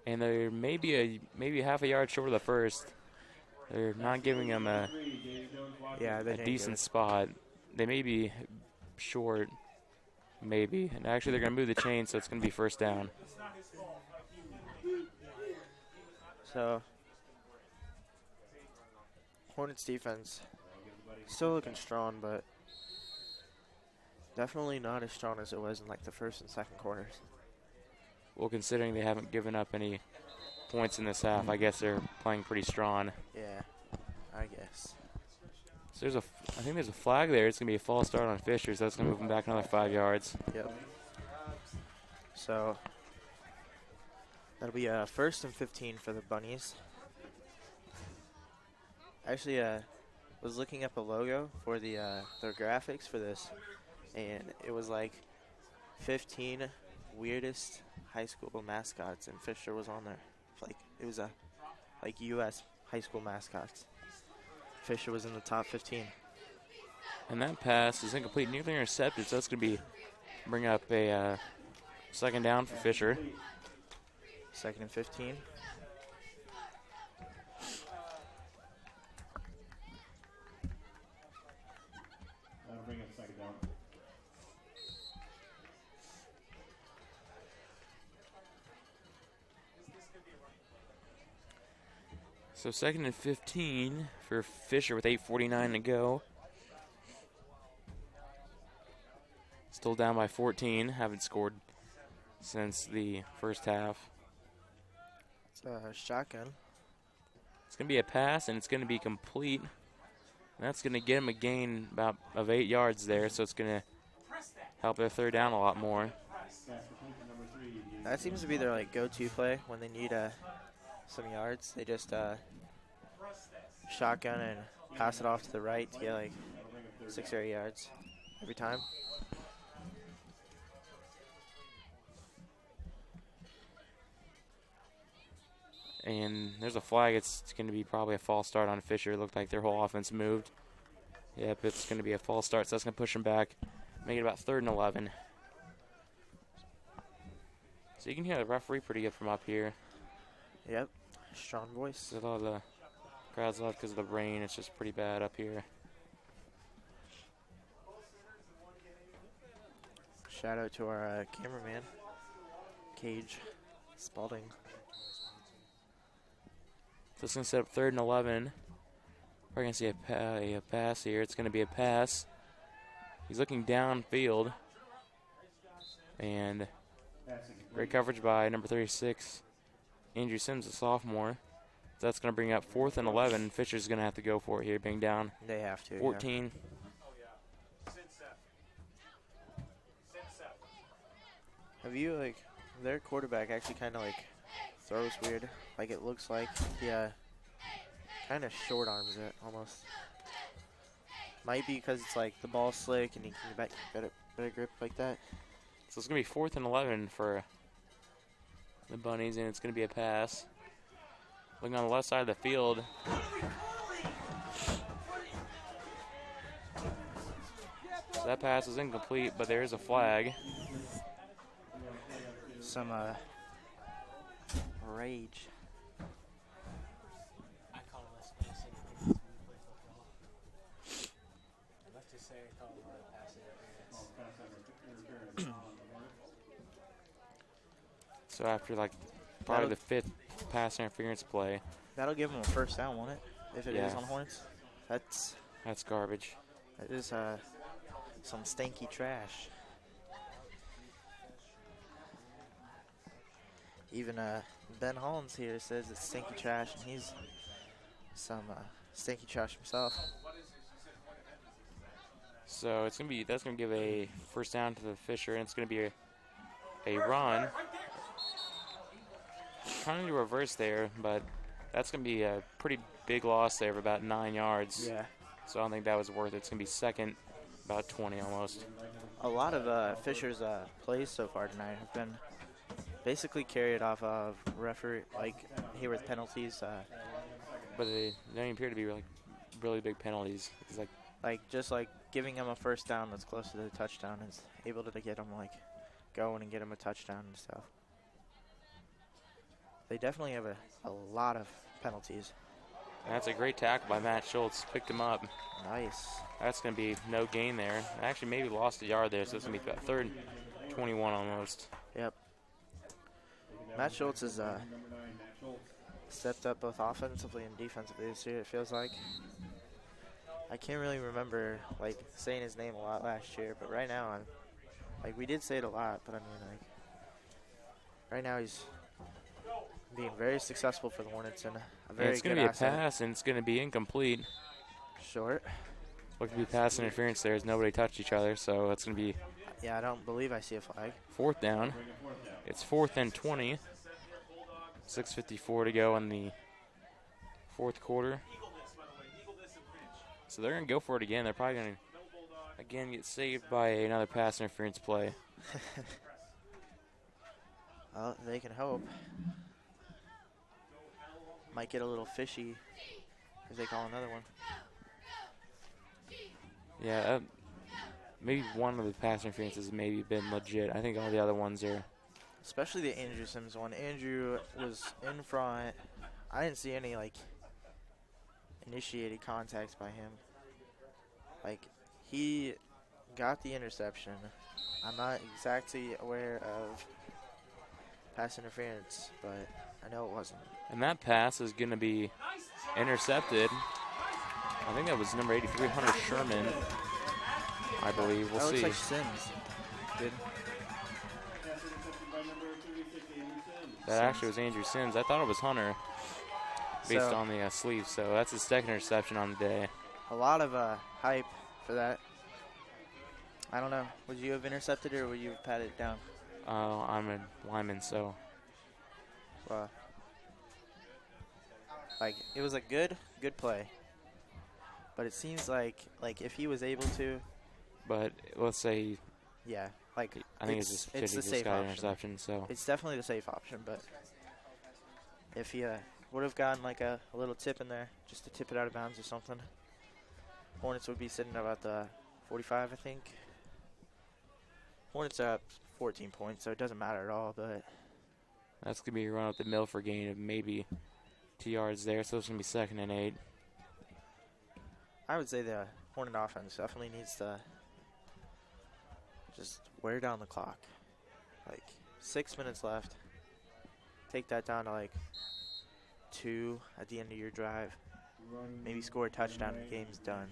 And they're maybe half a yard short of the first. They're not giving them a decent spot. They may be short, maybe. And actually, they're going to move the chain, so it's going to be first down. So, Hornets defense still looking strong, but definitely not as strong as it was in like the first and second quarters. Well, considering they haven't given up any points in this half, I guess they're playing pretty strong. Yeah, I guess. So I think there's a flag there. It's going to be a false start on Fisher, so that's going to move them back another 5 yards. Yep. So that'll be 1st and 15 for the Bunnies. Actually, was looking up a logo for their graphics for this, and it was like 15 weirdest high school mascots, and Fisher was on there. Like it was like U.S. high school mascots. Fisher was in the top 15. And that pass is incomplete, nearly intercepted, so that's going to bring up a 2nd down for Fisher. 2nd and 15. That'll bring up 2nd down. So 2nd and 15 for Fisher with 8:49 to go. Still down by 14. Haven't scored since the first half. It's a shotgun. It's going to be a pass, and it's going to be complete. And that's going to get him a gain of 8 yards there, so it's going to help their 3rd down a lot more. That seems to be their like go-to play when they need some yards. They just shotgun and pass it off to the right to get like 6 or 8 yards every time. And there's a flag. It's going to be probably a false start on Fisher. It looked like their whole offense moved. Yep, it's going to be a false start, so that's going to push them back, make it about 3rd and 11. So you can hear the referee pretty good from up here. Yep, strong voice. There's a lot of the crowd's loud because of the rain. It's just pretty bad up here. Shout out to our cameraman, Cage Spalding. So it's going to set up 3rd and 11. We're going to see a pass here. It's going to be a pass. He's looking downfield. And great coverage by number 36, Andrew Sims, a sophomore. So that's going to bring up 4th and 11. Fisher's going to have to go for it here, being down They have to. 14. Have you, like, their quarterback actually kind of, like, throws weird? Like, it looks like he kind of short arms it almost. Might be because it's, like, the ball's slick and he can get back better grip like that. So it's going to be 4th and 11 for the Bunnies, and it's going to be a pass. Looking on the left side of the field. So that pass is incomplete, but there is a flag. Some rage. I call this pass interference when we play football. Let's just say I call it pass interference. So after, like, probably the 5th pass interference play. That'll give them a first down, won't it? If it is on Hornets. That's garbage. That is some stinky trash. Even Ben Hollins here says it's stinky trash, and he's some stinky trash himself. So that's gonna give a first down to the Fisher, and it's gonna be a run. Trying to reverse there, but that's gonna be a pretty big loss there of about 9 yards. Yeah. So I don't think that was worth it. It's gonna be second, about 20 almost. A lot of Fisher's plays so far tonight have been basically carried off of referee, like Heyworth penalties. But they don't appear to be really big penalties. It's just giving him a first down that's close to the touchdown is able to get him going and get him a touchdown and stuff. They definitely have a lot of penalties. And that's a great tackle by Matt Schultz. Picked him up. Nice. That's going to be no gain there. Actually, maybe lost a yard there, so it's going to be about 3rd and 21 almost. Yep. Matt Schultz has stepped up both offensively and defensively this year, it feels like. I can't really remember, saying his name a lot last year, but right now, we did say it a lot, but I mean, right now he's being very successful for the Hornets and a very it's going good to be asset. a pass, and it's going to be incomplete. Short. What could be pass interference there as nobody touched each other, so it's going to be Yeah, I don't believe I see a flag. 4th down. It's 4th and 20. 6:54 to go in the 4th quarter. So they're going to go for it again. They're probably going to, again, get saved by another pass interference play. Well, they can hope. Might get a little fishy if they call another one. Yeah, maybe one of the pass interferences has maybe been legit. I think all the other ones are. Especially the Andrew Sims one. Andrew was in front. I didn't see any, initiated contacts by him. He got the interception. I'm not exactly aware of pass interference, but I know it wasn't. And that pass is going to be intercepted. I think that was number 83, Hunter Sherman, I believe. We'll that see. Looks like Sims. Good. That actually was Andrew Sims. I thought it was Hunter based on the sleeve. So that's his 2nd interception on the day. A lot of hype for that. I don't know. Would you have intercepted or would you have patted it down? I'm a lineman, so. It was a good play. But it seems like if he was able to. But let's say. Yeah. I think it's just 50 the safe got option. interception. So it's definitely the safe option, but if he would have gotten a little tip in there, just to tip it out of bounds or something, Hornets would be sitting about the 45, I think. Hornets are up 14 points, so it doesn't matter at all, but that's going to be a run up the middle for a gain of maybe 2 yards there, so it's going to be 2nd and 8. I would say the Hornet offense definitely needs to just wear down the clock. 6 minutes left. Take that down to 2 at the end of your drive. Maybe score a touchdown and the game's done.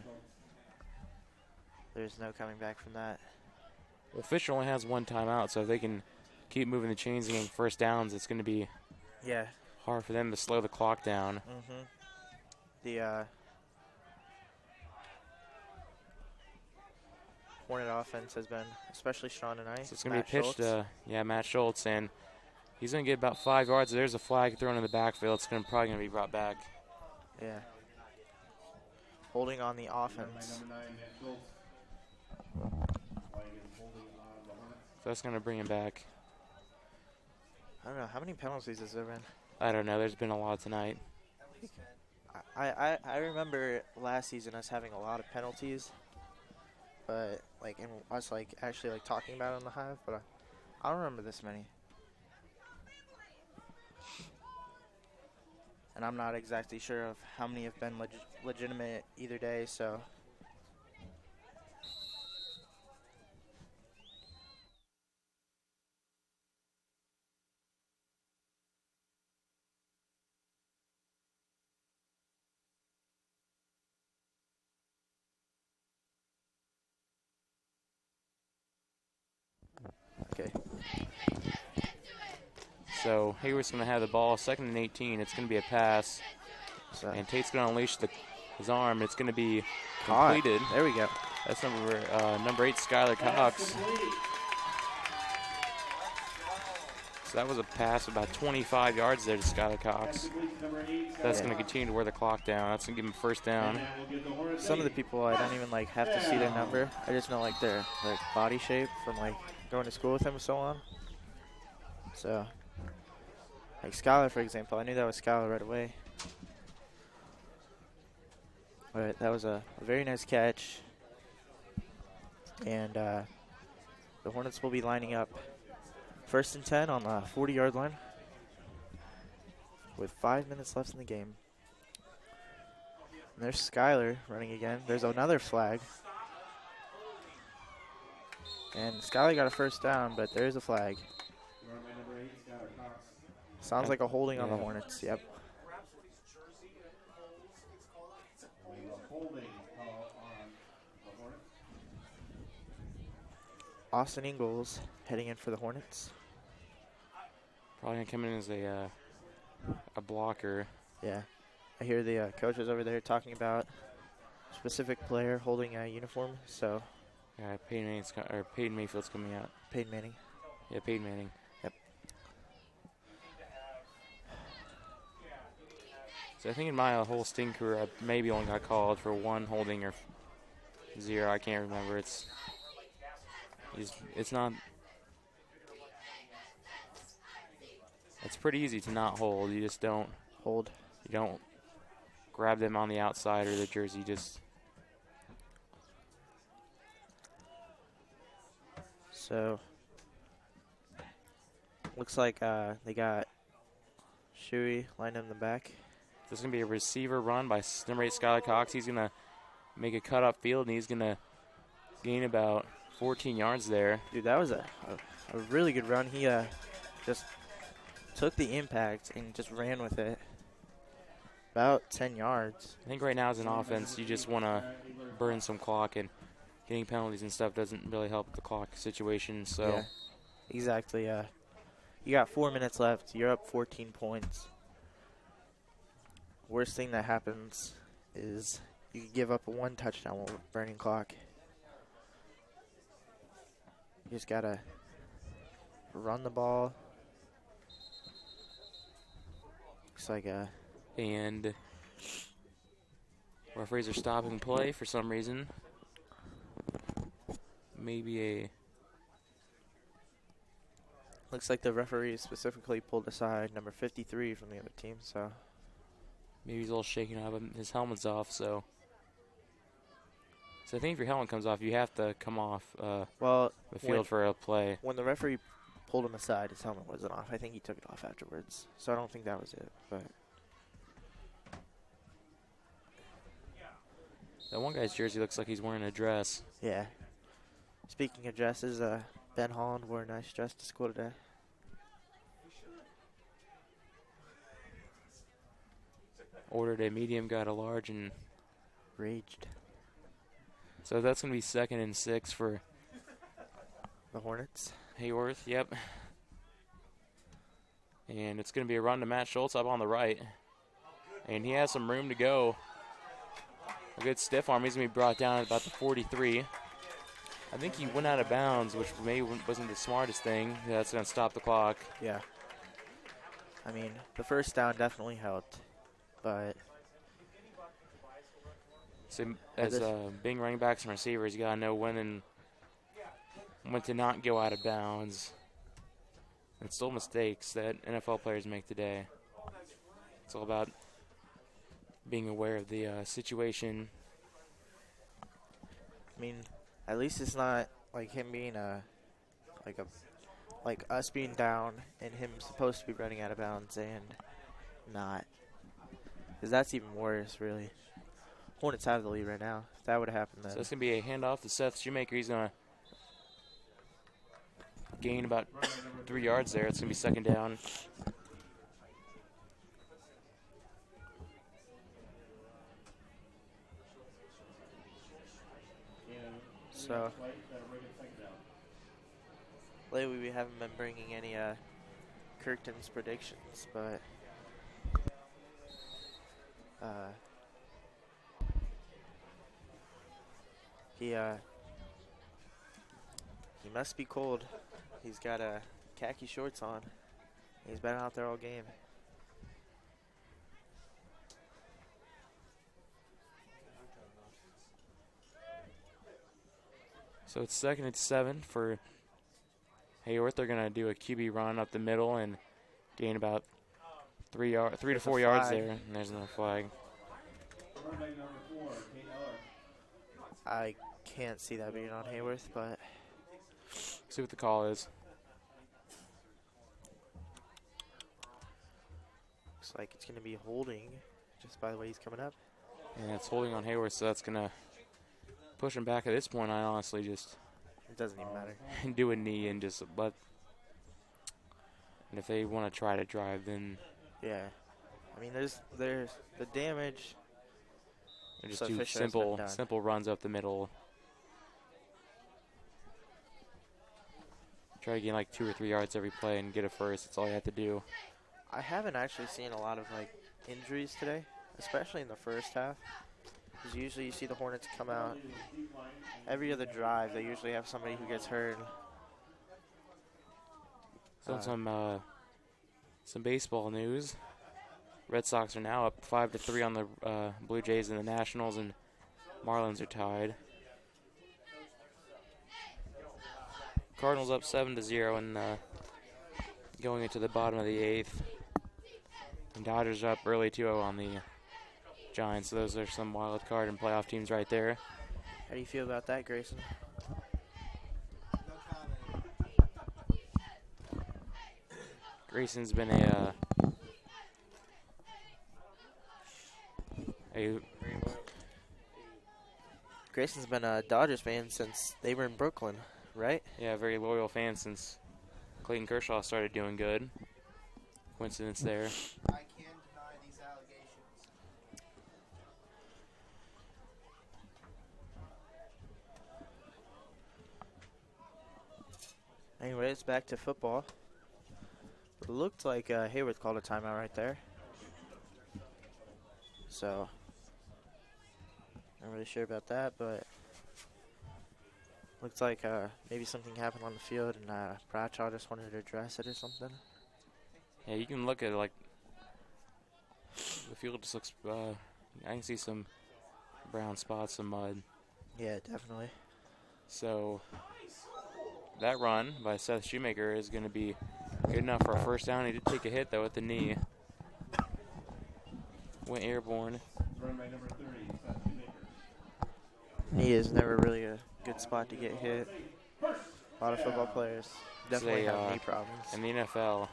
There's no coming back from that. Well, Fisher only has 1 timeout, so if they can keep moving the chains and getting first downs, it's going to be hard for them to slow the clock down. Hornet offense has been especially strong tonight. So it's going to be Matt pitched Schultz. to, Matt Schultz, and he's going to get about 5 yards. There's a flag thrown in the backfield. It's probably going to be brought back. Yeah. Holding on the offense. Number 9, Matt Schultz. Flag is holding on the Hornets. So that's going to bring him back. I don't know. How many penalties has there been? I don't know. There's been a lot tonight. I remember last season us having a lot of penalties, but like and us like actually like talking about it on the Hive, but I don't remember this many. And I'm not exactly sure of how many have been legitimate either day, so. Okay. So Heyworth's going to have the ball, 2nd and 18. It's going to be a pass, So and Tate's going to unleash his arm. It's going to be caught. completed. There we go. That's number 8, Skylar Cox. So that was a pass about 25 yards there to Skylar Cox. That's going to continue to wear the clock down. That's going to give him first down. Some of the people I don't even like have to see their number. I just know like their body shape from like going to school with them and so on. So like Skylar, for example, I knew that was Skylar right away. All right, that was a very nice catch. And the Hornets will be lining up 1st and 10 on the 40-yard line with 5 minutes left in the game. And there's Skylar running again. There's another flag. And Skylar got a first down, but there is a flag. Number 8, Skylar Cox. Sounds like a holding on the Yeah. Hornets. Yep. Holding call on the Hornets. Austin Ingalls heading in for the Hornets. Probably going to come in as a blocker. Yeah. I hear the coaches over there talking about specific player holding a uniform. So, Yeah, Peyton Mayfield's coming out. Peyton Manning. Yeah, Peyton Manning. Yep. So I think in my whole Sting career, I maybe only got called for 1 holding or 0. I can't remember. It's not. It's pretty easy to not hold. You just don't Hold. You don't grab them on the outside or the jersey. Just So, looks like they got Shuey lined in the back. this is gonna be a receiver run by number 8 Skylar Cox. He's gonna make a cut up field and he's gonna gain about 14 yards there. Dude, that was a really good run. He just took the impact and just ran with it. About 10 yards. I think right now as an offense, you just want to burn some clock, and getting penalties and stuff doesn't really help the clock situation. So Yeah, exactly. You got 4 minutes left. You're up 14 points. Worst thing that happens is you can give up a 1 touchdown while burning clock. You just got to run the ball. Looks like and referees are stopping play for some reason. Maybe looks like the referee specifically pulled aside number 53 from the other team. So maybe he's a little shaken up. His helmet's off, so I think if your helmet comes off, you have to come off well, the field for a play. when the referee pulled him aside, his helmet wasn't off. I think he took it off afterwards. So I don't think that was it. But That one guy's jersey looks like he's wearing a dress. yeah. Speaking of dresses, Ben Holland wore a nice dress to school today. Ordered a medium, got a large, and Raged. so that's going to be 2nd and 6 for The Hornets. Heyworth. Yep. And it's going to be a run to Matt Schultz up on the right. And he has some room to go. A good stiff arm. He's going to be brought down at about the 43. I think he went out of bounds, which maybe wasn't the smartest thing. Yeah, that's going to stop the clock. Yeah. I mean, the first down definitely helped, but So as being running backs and receivers, you got to know when to not go out of bounds. It's still mistakes that NFL players make today. It's all about being aware of the situation. I mean, at least it's not like him being like us being down and him supposed to be running out of bounds and not. Because that's even worse, really. Hornets have the lead right now. If that would have happened then. So it's going to be a handoff to Seth Shoemaker. He's going to gain about 3 yards there. It's going to be second down. So lately we haven't been bringing any Kirkton's predictions, but he must be cold. He's got khaki shorts on. He's been out there all game. So it's 2nd and 7 for Heyworth. They're going to do a QB run up the middle and gain about 3 to 4 yards there. And there's another flag. I can't see that being on Heyworth, but See what the call is. looks like it's going to be holding just by the way he's coming up. And it's holding on Heyworth, so that's going to push him back. At this point, I honestly just It doesn't even matter. do a knee and just let. And if they want to try to drive, then Yeah. I mean, there's the damage. they're just So do Fisher has been done. simple runs up the middle. Try to gain like 2 or 3 yards every play and get a first. That's all you have to do. I haven't actually seen a lot of like injuries today, especially in the first half. Because usually you see the Hornets come out every other drive. They usually have somebody who gets hurt. So some baseball news. Red Sox are now up 5-3 on the Blue Jays and the Nationals, and Marlins are tied. Cardinals up 7-0 and going into the bottom of the 8th. And Dodgers are up early 2-0 on the Giants. So those are some wild card and playoff teams right there. How do you feel about that, Grayson? Grayson's been Grayson's been a Dodgers fan since they were in Brooklyn, right? very loyal fan since Clayton Kershaw started doing good. Coincidence there. I can't deny these allegations. Anyways, back to football. It looked like Heyworth called a timeout right there. So, not really sure about that, but looks like maybe something happened on the field and Bradshaw just wanted to address it or something. Yeah, you can look at it like the field just looks. I can see some brown spots, some mud. Yeah, definitely. So that run by Seth Shoemaker is going to be good enough for a first down. He did take a hit though at the knee. Went airborne. Run by number 30, Seth Shoemaker. Knee is never really a good spot to get hit. A lot of football players definitely have knee problems. In the NFL,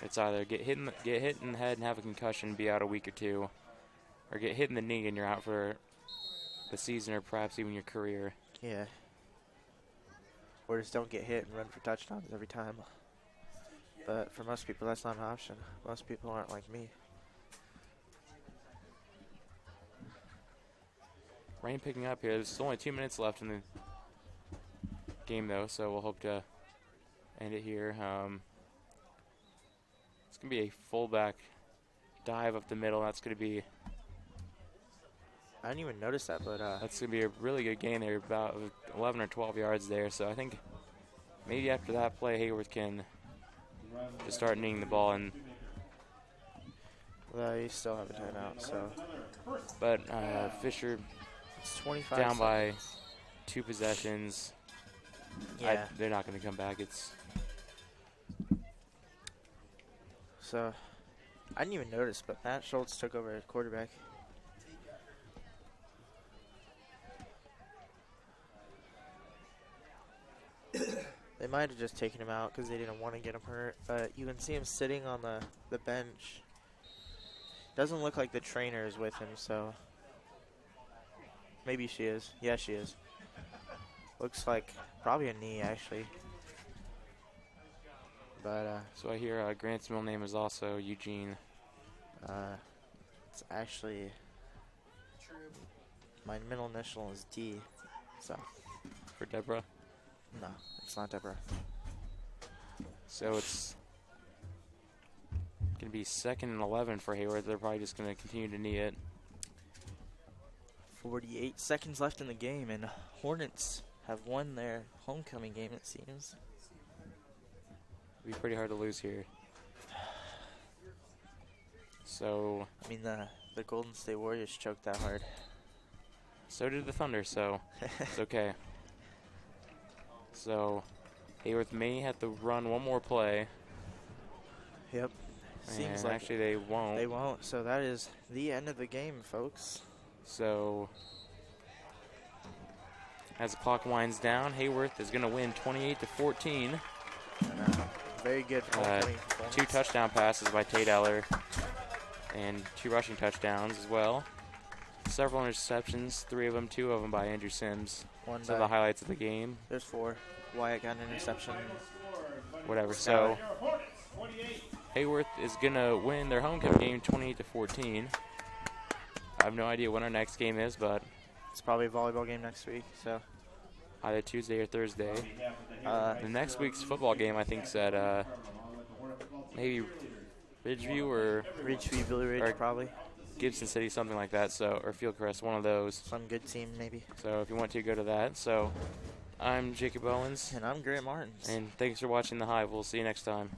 it's either get hit in the head and have a concussion, be out a week or two, or get hit in the knee and you're out for the season or perhaps even your career. Yeah. Or just don't get hit and run for touchdowns every time. But for most people, that's not an option. Most people aren't like me. Rain picking up here. There's only 2 minutes left in the game, though, so we'll hope to end it here. It's going to be a fullback dive up the middle. That's going to be I didn't even notice that, but That's going to be a really good gain there, about 11 or 12 yards there. So I think maybe after that play, Heyworth can just start kneeing the ball. You still have a timeout, so. But Fisher It's 25 down by seconds. 2 possessions. Yeah. They're not going to come back. So, I didn't even notice, but Matt Schultz took over at quarterback. They might have just taken him out because they didn't want to get him hurt, but you can see him sitting on the bench. Doesn't look like the trainer is with him, so maybe she is. Yeah, she is. Looks like probably a knee, actually. But So I hear Grant's middle name is also Eugene. it's actually my middle initial is D, so For Deborah. no, it's not Deborah. So it's going to be 2nd and 11 for Heyworth. They're probably just going to continue to knee it. 48 seconds left in the game, and Hornets have won their homecoming game, it seems. It'll be pretty hard to lose here. So I mean, the Golden State Warriors choked that hard. so did the Thunder, so it's okay. So Heyworth may have to run one more play. Yep. Seems And like actually they won't. they won't. So that is the end of the game, folks. So as the clock winds down, Heyworth is going to win 28-14. And, very good homecoming performance. 2 touchdown passes by Tate Eller and 2 rushing touchdowns as well. Several interceptions, 3 of them, 2 of them by Andrew Sims. One Some of the highlights of the game. There's 4. Wyatt got an interception. Whatever. So Heyworth is going to win their homecoming game 28-14. I have no idea when our next game is, but It's probably a volleyball game next week, so. either Tuesday or Thursday. The next week's football game, I think, is at maybe Ridgeview or Ridgeview, Billy Ridge, or- probably. Gibson City, something like that. So, or Fieldcrest, one of those. Some good team, maybe. So, if you want to, go to that. So, I'm Jacob Owens, And I'm Grant Martins. and thanks for watching The Hive. We'll see you next time.